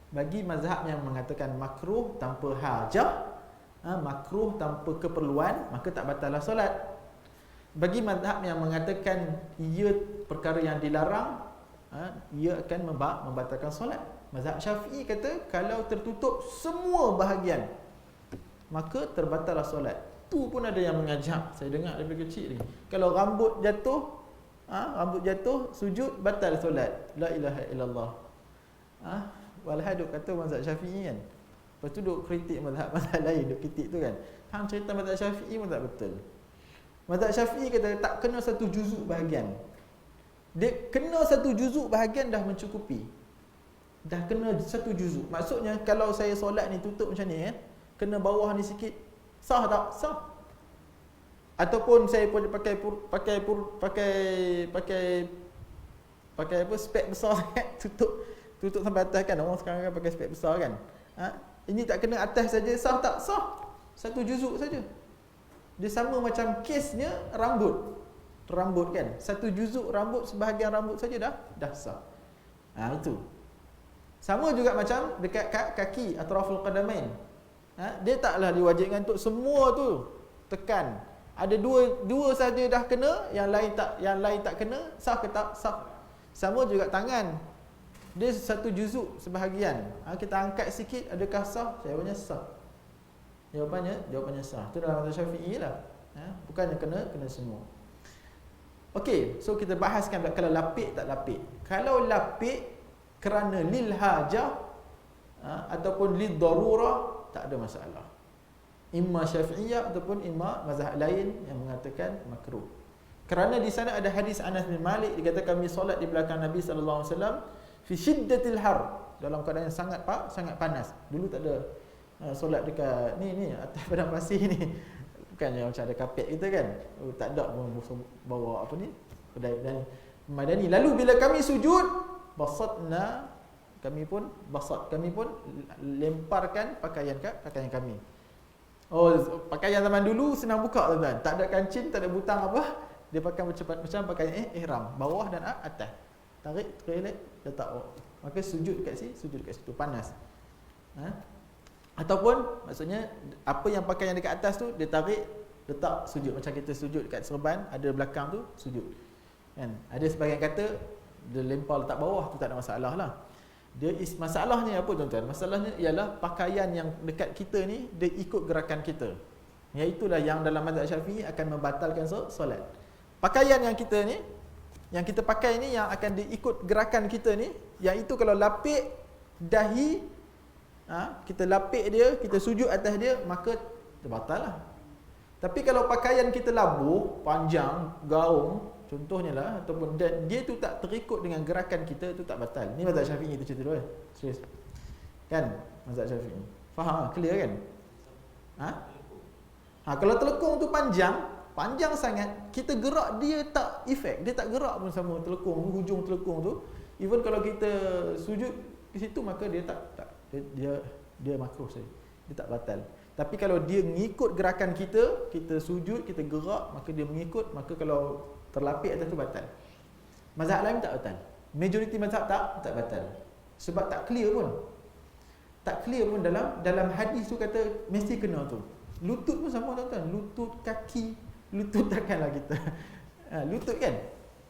Bagi mazhab yang mengatakan makruh tanpa hajah, makruh tanpa keperluan, maka tak batallah solat. Bagi mazhab yang mengatakan ia perkara yang dilarang, ia akan membatalkan solat. Mazhab Syafi'i kata kalau tertutup semua bahagian, maka terbatallah solat. Tu pun ada yang mengajak, saya dengar daripada kecil ni. Kalau rambut jatuh, sujud, batal solat. La ilaha illallah. Walhal duk kata mazhab Syafi'i kan. Lepas tu duk kritik mazhab lain, duk kritik tu kan. Hang cerita mazhab Syafi'i pun tak betul. Mazhab Syafi'i kata tak kena satu juzuk bahagian. Dia kena satu juzuk bahagian dah mencukupi. Dah kena satu juzuk. Maksudnya kalau saya solat ni tutup macam ni kan, kena bawah ni sikit, sah tak? Sah. Ataupun saya pun pakai apa, spek besar sangat tutup sampai atas kan. Orang sekarang kan pakai spek besar kan. Ini tak kena atas saja, sah tak? Sah. Satu juzuk saja. Dia sama macam kesnya rambut kan. Satu juzuk rambut, sebahagian rambut saja dah sah. Itu. Sama juga macam dekat kaki, atraful qadamain. Dia taklah diwajibkan untuk semua tu tekan. Ada dua saja dah kena, yang lain tak kena, sah ke tak? Sah. Sama juga tangan. Dia satu juzuk sebahagian. Kita angkat sikit, adakah sah? Jawapannya sah. Jawapannya sah. Itu dalam mazhab Syafi'i lah. Bukannya kena semua. Okey, so kita bahaskan kalau lapik tak lapik. Kalau lapik kerana lil hajah ataupun lid darurah, tak ada masalah. Imma Syafi'iyah ataupun imma mazhab lain yang mengatakan makruh. Kerana di sana ada hadis Anas bin Malik, dikatakan kami solat di belakang Nabi sallallahu alaihi wasallam fi shiddatil har, dalam keadaan yang sangat panas. Dulu tak ada solat dekat ni atas padang pasir ni. Bukannya macam ada kapet kita kan. Tak ada bawa apa ni, dan madani. Lalu bila kami sujud, basatna, kami pun lemparkan pakaian kami. Pakaian zaman dulu senang buka tuan-tuan. Tak ada kancing, tak ada butang apa. Dia pakai macam pakaian ihram, bawah dan atas. Tarik, letak bawah. Maka sujud kat situ panas. Ataupun maksudnya apa yang pakaian dekat atas tu dia tarik, letak sujud. Macam kita sujud kat serban, ada belakang tu sujud. Kan? Ada sebahagian kata dia lempar letak bawah, tu tak ada masalah lah. Masalahnya apa tuan-tuan? Masalahnya ialah pakaian yang dekat kita ni dia ikut gerakan kita. Iaitulah yang dalam mazhab Syafi'i akan membatalkan solat. Pakaian yang kita ni, yang kita pakai ni, yang akan diikut gerakan kita ni, yang itu kalau lapik dahi, kita lapik dia, kita sujud atas dia, maka terbatal lah. Tapi kalau pakaian kita labuh, panjang, gaung contohnya lah, ataupun dia tu tak terikut dengan gerakan kita, tu tak batal. Ni mazhab Syafi'i tu cerita tu kan. Serius. Kan mazhab Syafi'i. Faham? Clear kan? Kalau telekung tu panjang sangat, kita gerak dia tak efek, dia tak gerak pun sama telekung, hujung telekung tu. Even kalau kita sujud di situ, maka dia tak dia makruh saja. Dia tak batal. Tapi kalau dia mengikut gerakan kita sujud, kita gerak, maka dia mengikut, maka kalau terlapik atas tu batal. Mazhab lain tak batal. Majoriti mazhab tak batal. Sebab tak clear pun. Tak clear pun dalam hadis tu kata mesti kena tu. Lutut pun sama tuan-tuan. Lutut, kaki, lutut takkanlah kita. Lutut kan?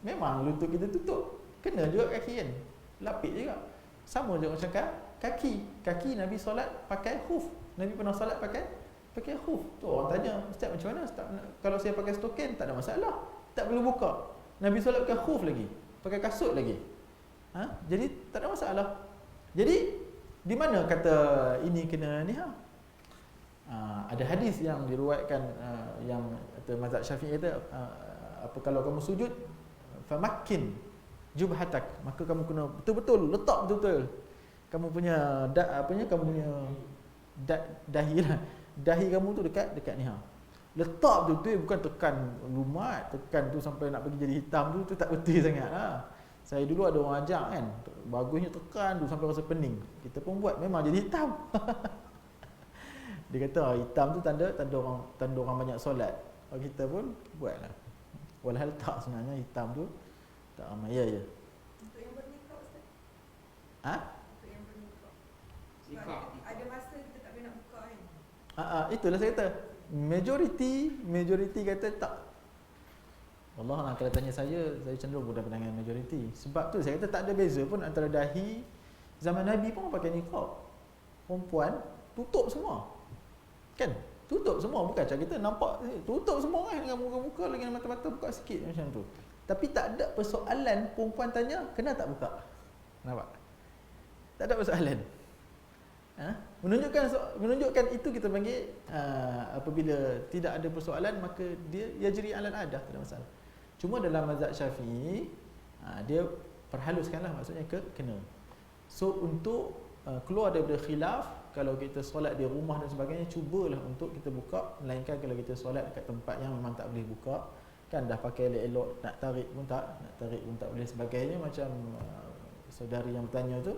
Memang lutut kita tutup. Kena juga kaki kan? Lapik juga. Sama juga macam kaki. Kaki Nabi solat pakai khuf. Nabi pernah solat pakai khuf. Tu orang tanya, Ustaz macam mana? Ustaz, kalau saya pakai stokin tak ada masalah. Tak perlu buka. Nabi solat pakai khuf lagi, pakai kasut lagi. Jadi tak ada masalah. Jadi di mana kata ini kena ni ada hadis yang diriwayatkan yang kata mazhab Syafi'i kata apa, kalau kamu sujud famakkin jubhatak, maka kamu kena betul-betul letak betul-betul kamu punya kamu punya dahi lah. Dahi kamu tu dekat ni ha. Letak betul-betul, bukan tekan lumat, tekan tu sampai nak bagi jadi hitam tu tak betul sangat lah. Saya dulu ada orang ajak kan, bagusnya tekan tu sampai rasa pening. Kita pun buat, memang jadi hitam. Dia kata hitam tu tanda orang banyak solat. Kita pun buatlah. Walhal tak, sebenarnya hitam tu tak ramai. Ya. Untuk yang bernikah Ustaz? Ha? Untuk yang bernikah. Nikah. Ada masa kita tak boleh nak buka kan? Itulah saya kata. Majoriti kata tak. Allah, kalau tanya saya cenderung mudah pandangan majoriti. Sebab tu saya kata tak ada beza pun antara dahi zaman Nabi pun pakai niqab. Perempuan tutup semua. Kan? Tutup semua, bukan macam kita nampak tutup semua kan, dengan muka-muka lagi dengan mata-mata buka sikit macam tu. Tapi tak ada persoalan perempuan tanya kena tak buka. Nampak? Tak ada persoalan. Menunjukkan itu kita panggil apabila tidak ada persoalan maka dia yajri alal adah, tak ada masalah. Cuma dalam mazhab Syafi'i dia perhaluskanlah, maksudnya kena. So untuk keluar daripada khilaf, kalau kita solat di rumah dan sebagainya, cubalah untuk kita buka, melainkan kalau kita solat dekat tempat yang memang tak boleh buka, kan dah pakai elok-elok, nak tarik pun tak boleh sebagainya, macam saudari yang bertanya tu,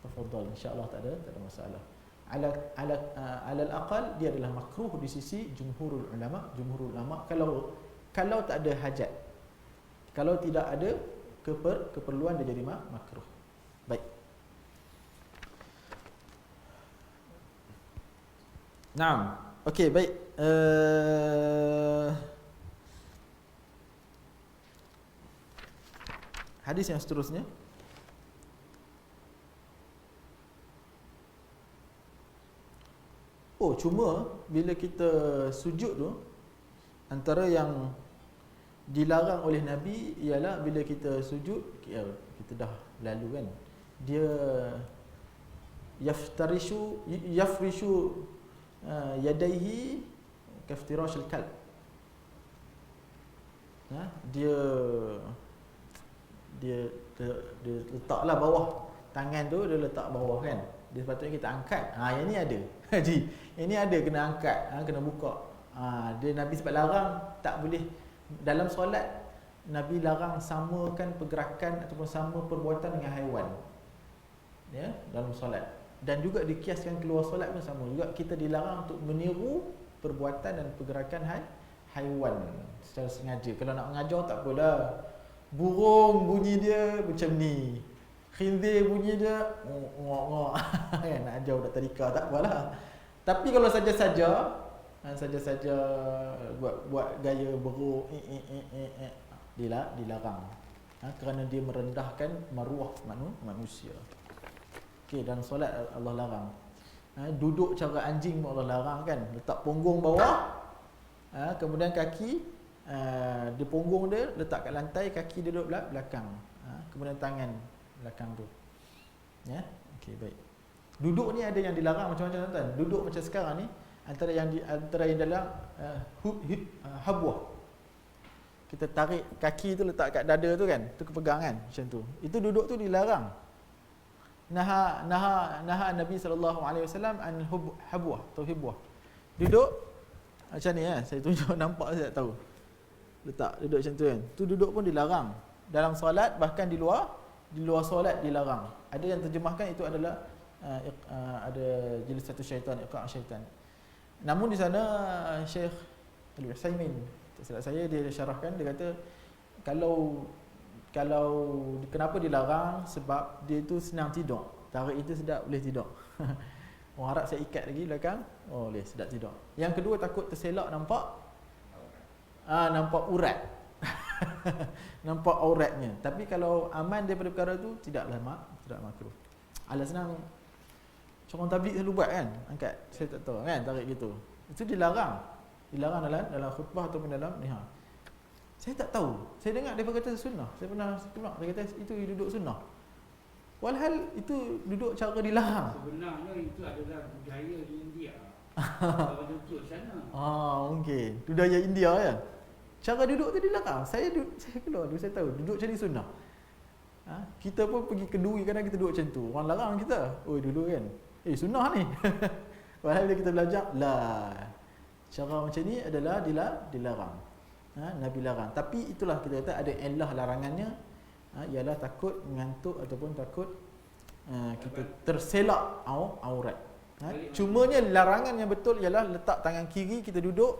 tafadhal, insya-Allah tak ada masalah. Alal aqal dia adalah makruh di sisi jumhurul ulama kalau tak ada hajat. Kalau tidak ada keperluan dia jadi makruh. Baik. Naam. Okey, baik. Hadis yang seterusnya. Cuma bila kita sujud tu, antara yang dilarang oleh Nabi ialah bila kita sujud, kita dah lalu kan, dia yafrishu yadaihi kaftirashil kalb. Dia letaklah bawah tangan tu, dia letak bawah kan. Dia sepatutnya kita angkat. Yang ni ada. Haji, ini ada kena angkat, kena buka. Dia Nabi sebab larang tak boleh dalam solat. Nabi larang samakan pergerakan ataupun sama perbuatan dengan haiwan. Ya, dalam solat. Dan juga dikiaskan keluar solat pun sama. Juga kita dilarang untuk meniru perbuatan dan pergerakan haiwan secara sengaja. Kalau nak mengajar tak apalah. Burung bunyi dia macam ni. Khinzir bunyi dia ngok-ngok. Kan nak ajar budak tadika tak apalah. Tapi kalau saja-saja buat gaya beruk dilarang. Kerana dia merendahkan maruah manusia. Okey, dalam solat Allah larang. Duduk cara anjing pun Allah larang kan. Letak punggung bawah. Kemudian kaki dia punggung dia letak kat lantai, kaki dia duduk belakang. Kemudian tangan belakang tu. Ya. Okey, baik. Duduk ni ada yang dilarang macam-macam tuan-tuan. Duduk macam sekarang ni antara yang dalam habwah. Kita tarik kaki tu letak kat dada tu kan, tu kepegang kan, macam tu. Itu duduk tu dilarang. Naha Nabi sallallahu alaihi wasallam an habwah atau hibwah. Duduk macam ni saya tunjuk nampak saya tak tahu. Letak duduk macam tu kan. Tu duduk pun dilarang. Dalam solat, bahkan di luar solat dilarang. Ada yang terjemahkan itu adalah ada jilsatus syaitan, iqa' syaitan. Namun di sana Syekh Al-Utsaimin, tak silap saya, dia syarahkan, dia kata kalau kenapa dilarang, sebab dia tu senang tidur. Tarik itu sedap boleh tidur. Orang Arab saya ikat lagi belakang, boleh sedap tidur. Yang kedua takut terselak nampak urat. Nampak auratnya. Tapi kalau aman daripada perkara tu tidak makruh. Alas senang orang tabligh selalu buat kan, angkat, saya tak tahu kan, tarik gitu. Itu dilarang dalam khutbah ataupun dalam nihah. Saya tak tahu. Saya dengar dia kata sunnah. Saya pernah dia kata itu duduk sunnah. Walhal itu duduk cara dilarang. Sebenarnya itu adalah budaya di India. Kalau duduk sana. Mungkin. Budaya India ya. Cara duduk tu dilarang. Saya keluar dulu saya tahu duduk macam ni sunnah. Kita pun pergi kenduri kadang kita duduk macam tu. Orang larang kita. Oh dulu kan. Sunnah ni. Padahal bila kita belajar, lah. Cara macam ni adalah dilarang. Nabi larang. Tapi itulah kita kata ada illah larangannya. Ialah takut mengantuk ataupun takut kita terselak aurat. Cumanya larangan yang betul ialah letak tangan kiri kita duduk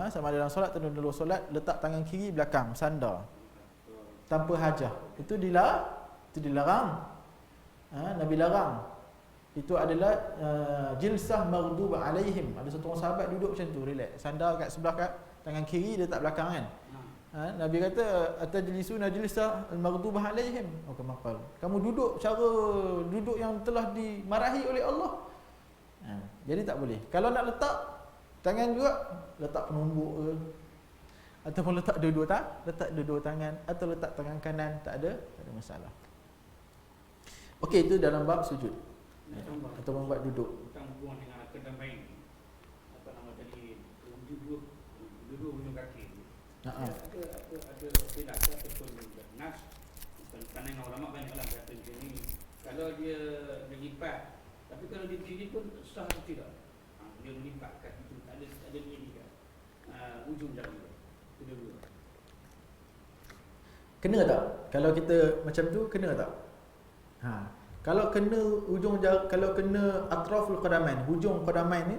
sama ada dalam solat atau dalam solat, letak tangan kiri belakang sandar tanpa hajah. Itu dilarang. Nabi larang. Itu adalah jilsah maghdub alaihim. Ada satu orang sahabat duduk macam tu, relax, sandar kat sebelah kat tangan kiri, dia letak belakang kan. Nabi kata atajlisuna jilsah al-maghdub alaihim. Kamu duduk cara duduk yang telah dimarahi oleh Allah. Jadi tak boleh. Kalau nak letak tangan juga, letak penumbuk ke, ataupun letak dua-dua tangan, atau letak tangan kanan, tak ada masalah. Okey, itu dalam bab sujud atau membuat duduk. Tentang hubungan dengan kedamaian, apa nama tadi, duduk ujung kaki. Ada tidak ataupun nas. Pandangan ulama banyaklah kata macam ni. Kalau dia lipat, tapi kalau dia berdiri pun sah atau tidak? Dia melipat kaki tu, tak ada ni kan. Ujung jari tu. Kedua-dua. Kena tak? Kalau kita macam tu, kena tak? Kalau kena ujung jari, kalau kena atraful qadamain, hujung qadamain ni,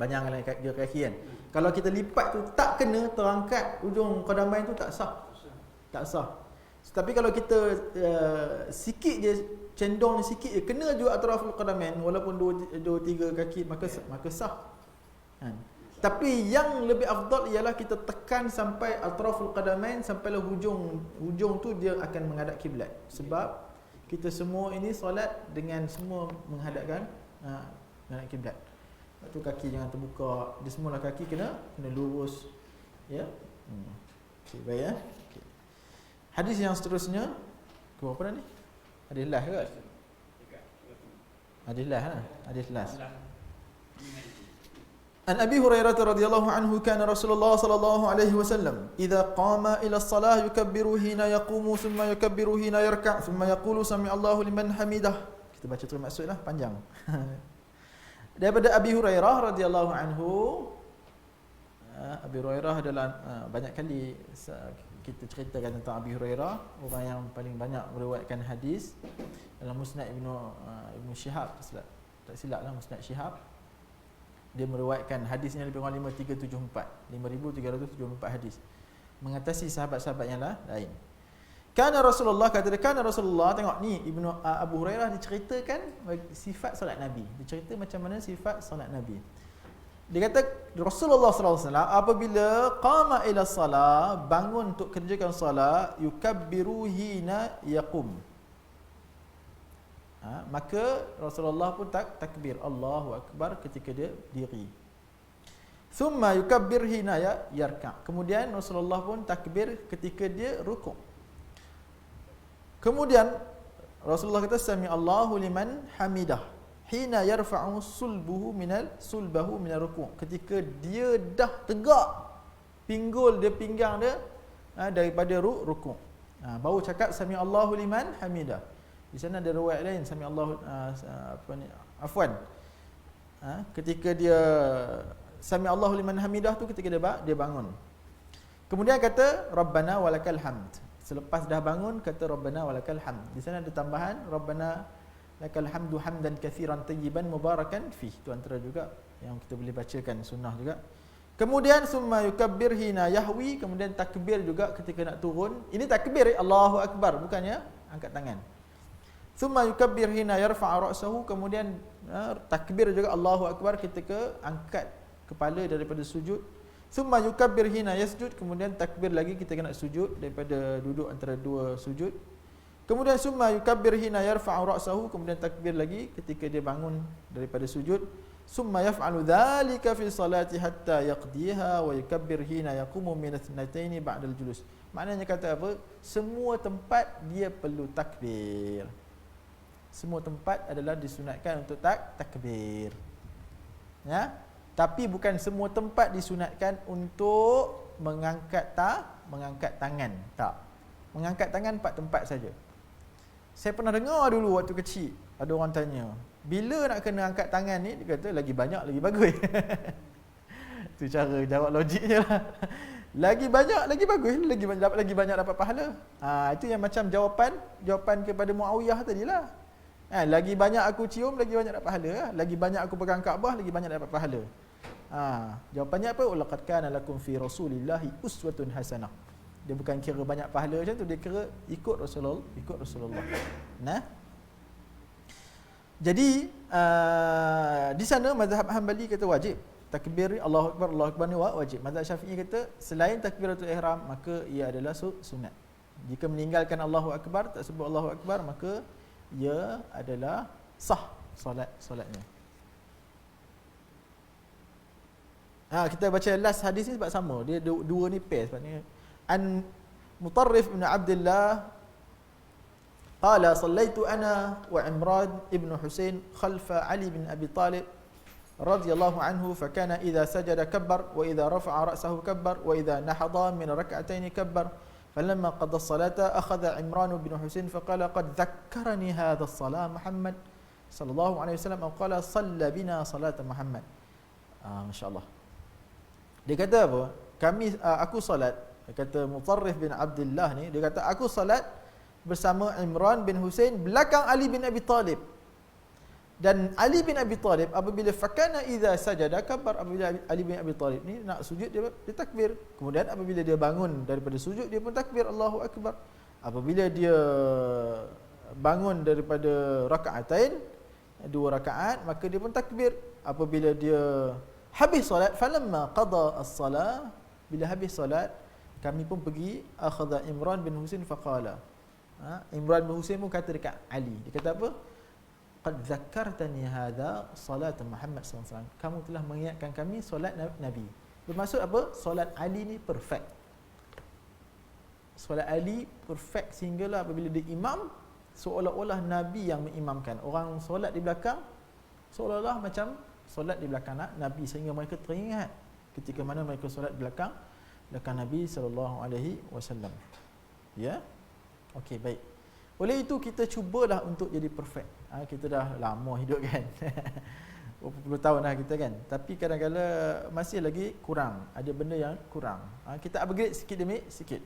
banyak orang dia kaki kan. Kalau kita lipat tu tak kena terangkat ujung qadamain tu, tak sah. Tak sah. Tapi kalau kita sikit je, cendong sikit je, kena juga atraful qadamain walaupun dua tiga kaki, maka sah. Tapi yang lebih afdal ialah kita tekan sampai atraful qadamain, sampailah hujung tu dia akan menghadap kiblat. Sebab kita semua ini solat dengan semua menghadapkan menghadap kiblat. Lepas tu kaki jangan terbuka. Dia semualah kaki kena lurus. Ya. Okey, baik ya. Okay. Hadis yang seterusnya, apa dah ni? Hadis last ke? Hadis last lah. Hadis last. An Abi Hurairah radhiyallahu anhu kana Rasulullah sallallahu alaihi wasallam idza qama ila as-salah yukabbiru hina yaqumu thumma yukabbiru hina yarka' thumma yaqulu sami Allahu liman hamidah. Kita baca terus maksudlah, panjang. Daripada Abi Hurairah radhiyallahu anhu. Abi Hurairah adalah banyak kali kita ceritakan tentang Abi Hurairah, orang yang paling banyak meriwayatkan hadis dalam Musnad Ibnu Syihab, tak silap lah, Musnad Syihab. Dia meriwayatkan hadisnya lebih kurang 5374 hadis, mengatasi sahabat-sahabat yang lain. Kana Rasulullah, kata dia, kana Rasulullah, tengok ni Abu Hurairah diceritakan sifat solat Nabi. Dia cerita macam mana sifat solat Nabi. Dia kata Rasulullah sallallahu alaihi wasallam apabila qama ila salah, bangun untuk kerjakan solat, yukabbiru hina yaqum. Maka Rasulullah pun takbir Allahu Akbar ketika dia diri. Thumma yukabbir hina yarka'. Kemudian Rasulullah pun takbir ketika dia rukuk. Kemudian Rasulullah kata sami Allahu liman hamidah hina yarfa'u sulbahu minal rukuk. Ketika dia dah tegak pinggang dia daripada rukuk. Baru cakap sami Allahu liman hamidah. Di sana ada riwayat lain sami Allahu ketika dia sami Allahu liman hamidah tu ketika dia bangun. Kemudian kata Rabbana walakal hamd. Selepas dah bangun kata Rabbana walakal hamd. Di sana ada tambahan Rabbana lakal hamdu hamdan katsiran tayyiban mubarakan fih. Itu antara juga yang kita boleh bacakan, sunnah juga. Kemudian summa yukabbir hina yahwi, kemudian takbir juga ketika nak turun. Ini takbir Allahu Akbar, bukannya angkat tangan. Summa yukabbir hina yarfa'u ra'sahu, kemudian takbir juga Allahu Akbar ketika angkat kepala daripada sujud. Summa yukabbir hina yasjud, kemudian takbir lagi ketika nak sujud daripada duduk antara dua sujud. Kemudian summa yukabbir hina yarfa'u ra'sahu, kemudian takbir lagi ketika dia bangun daripada sujud. Summa yaf'alu dhalika fi salati hatta yaqdiha wa yukabbir hina yaqumu min athnataini ba'da al-julus. Maknanya kata apa? Semua tempat dia perlu takbir. Semua tempat adalah disunatkan untuk takbir. Ya? Tapi bukan semua tempat disunatkan untuk mengangkat tangan. Tak. Mengangkat tangan 4 tempat saja. Saya pernah dengar dulu waktu kecil, ada orang tanya, bila nak kena angkat tangan ni? Dia kata lagi banyak lagi bagus. Itu cara jawab logiknya lah. Lagi banyak lagi bagus, lagi banyak dapat pahala. Itu yang macam jawapan kepada Muawiyah tadilah. Lagi banyak aku cium, lagi banyak dapat pahala. Lagi banyak aku pegang Kaabah, lagi banyak dapat pahala. Jawapannya apa? Laqad kana lakum fi Rasulillahi uswatun hasanah. Dia bukan kira banyak pahala macam tu, dia kira ikut Rasulullah. Nah. Jadi di sana mazhab Hanbali kata wajib. Takbir Allahu Akbar ni wajib. Mazhab Syafi'i kata selain takbiratul ihram maka ia adalah sunat. Jika meninggalkan Allahu Akbar, tak sebut Allahu Akbar, maka ia adalah sah solatnya. Kita baca last hadis ni sebab sama. Dia dua ni pair sebabnya. An Mutarrif bin Abdullah qala sallaitu ana wa Imran ibn Husain khalfa Ali bin Abi Talib radhiyallahu anhu fakana idza sajada kabbar wa idza rafa'a ra'sahu kabbar wa idza nahada min rak'atayn kabbar falamma qada as-salata akhadha Imran bin Husain faqala qad dhakkarani hadha as-salah Muhammad sallallahu alaihi wasallam aw qala salla bina salata Muhammad. Masya-Allah. Dia kata apa? Aku solat, kata Mutarrif bin Abdullah ni, dia kata aku solat bersama Imran bin Husain belakang Ali bin Abi Talib. Dan Ali bin Abi Talib apabila fakana idza sajada kabbar, apabila Ali bin Abi Talib ni nak sujud dia takbir. Kemudian apabila dia bangun daripada sujud dia pun takbir Allahu Akbar. Apabila dia bangun daripada rakaatain, 2 rakaat, maka dia pun takbir. Apabila dia habis solat, falamma qada as-salah, bila habis solat kami pun pergi, akhadha Imran bin Husain faqala. Imran bin Husain pun kata dekat Ali. Dia kata apa? Qad zakkartani hadha salat Muhammad sallallahu alaihi wasallam. Kamu telah mengingatkan kami solat Nabi. Bermaksud apa? Solat Ali ni perfect. Solat Ali perfect sehinggalah apabila dia imam, seolah-olah Nabi yang mengimamkan. Orang solat di belakang seolah-olah macam solat di belakang Nabi, sehingga mereka teringat ketika mana mereka solat di belakang Nabi sallallahu alaihi wasallam. Ya. Okey, baik. Oleh itu kita cubalah untuk jadi perfect. Kita dah lama hidup kan. Berapa puluh tahun dah kita kan. Tapi kadang-kadang masih lagi kurang. Ada benda yang kurang. Kita upgrade sikit demi sikit.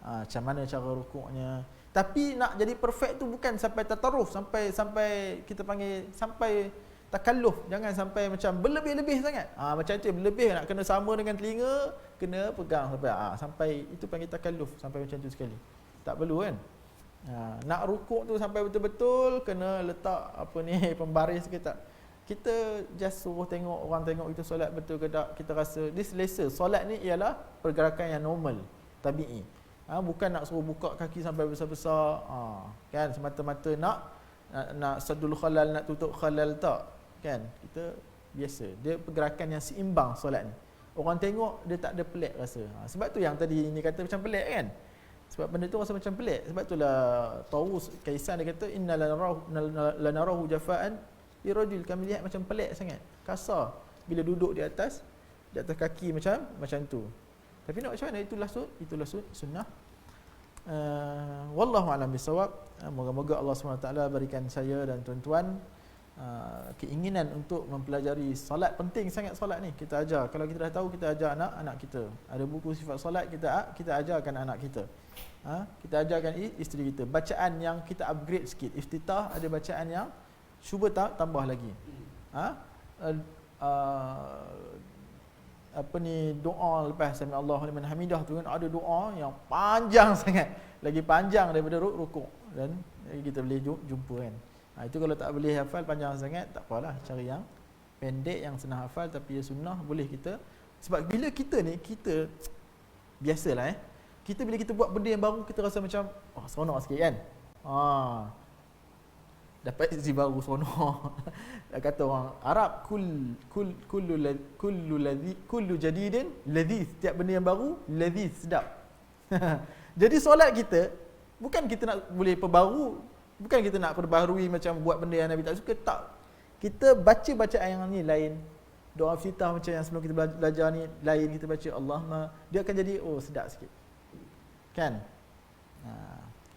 Macam mana cara rukuknya. Tapi nak jadi perfect tu bukan sampai tataruf, sampai kita panggil sampai takalluf. Jangan sampai macam berlebih-lebih sangat. Macam itu berlebih, nak kena sama dengan telinga, kena pegang sampai itu panggil takalluf, sampai macam tu sekali. Tak perlu kan. Nak rukuk tu sampai betul-betul kena letak pembaris ke tak. Kita just suruh tengok, orang tengok kita solat betul ke tak, kita rasa dia selesa. Solat ni ialah pergerakan yang normal, tabi'i. Bukan nak suruh buka kaki sampai besar-besar, kan, semata-mata nak sadul khalal, nak tutup khalal, tak, kan. Kita biasa, dia pergerakan yang seimbang solat ni. Orang tengok dia tak ada pelik rasa. Sebab tu yang tadi ini kata macam pelik kan. Sebab benda tu rasa macam pelik. Sebab itulah Tawus Kaisan dia kata inna lanarahu jafaan li rajul, kami lihat macam pelik sangat, kasar bila duduk di atas kaki macam tu. Tapi nak macam mana, itulah sunnah. Wallahu a'lam bisawab. Moga-moga Allah SWT berikan saya dan tuan-tuan keinginan untuk mempelajari solat. Penting sangat solat ni. Kita ajar, kalau kita dah tahu, kita ajar anak-anak kita. Ada buku sifat solat, kita ajarkan anak kita. Kita ajarkan isteri kita. Bacaan yang kita upgrade sikit. Iftitah ada bacaan yang cuba tambah lagi. Doa lepas sami Allahu liman hamidah tu kan, ada doa yang panjang sangat, lagi panjang daripada rukuk, dan kita boleh jumpa kan. Itu kalau tak boleh hafal panjang sangat, tak apalah, cari yang pendek yang senang hafal tapi ia sunnah, boleh kita. Sebab bila kita biasalah kita bila kita buat benda yang baru, kita rasa macam seronok sikit kan. Dapat isi baru, seronok. Kata orang Arab, kullu jadidin ladhiz, setiap benda yang baru ladhiz, sedap. Jadi solat kita bukan kita nak boleh perbaru, bukan kita nak perbaharui macam buat benda yang Nabi tak suka, tak. Kita baca bacaan yang ni lain. Doa iftitah macam yang sebelum kita belajar ni lain, kita baca Allahumma, dia akan jadi sedap sikit. Kan?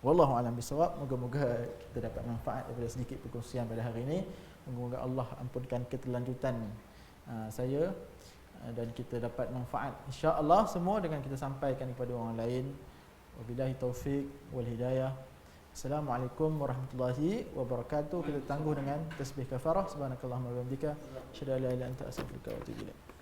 Wallahu a'lam bisawab. Moga-moga kita dapat manfaat daripada sedikit perkongsian pada hari ini. Moga-moga Allah ampunkan keterlanjutan saya dan kita dapat manfaat insya-Allah semua dengan kita sampaikan kepada orang lain. Wabillahi taufik wal hidayah. Assalamualaikum warahmatullahi wabarakatuh. Kita tangguh dengan tasbih kafarah. Subhanakallahumma wa bihamdika, asyhadu an la ilaha illa anta, astaghfiruka wa atubu ilaik.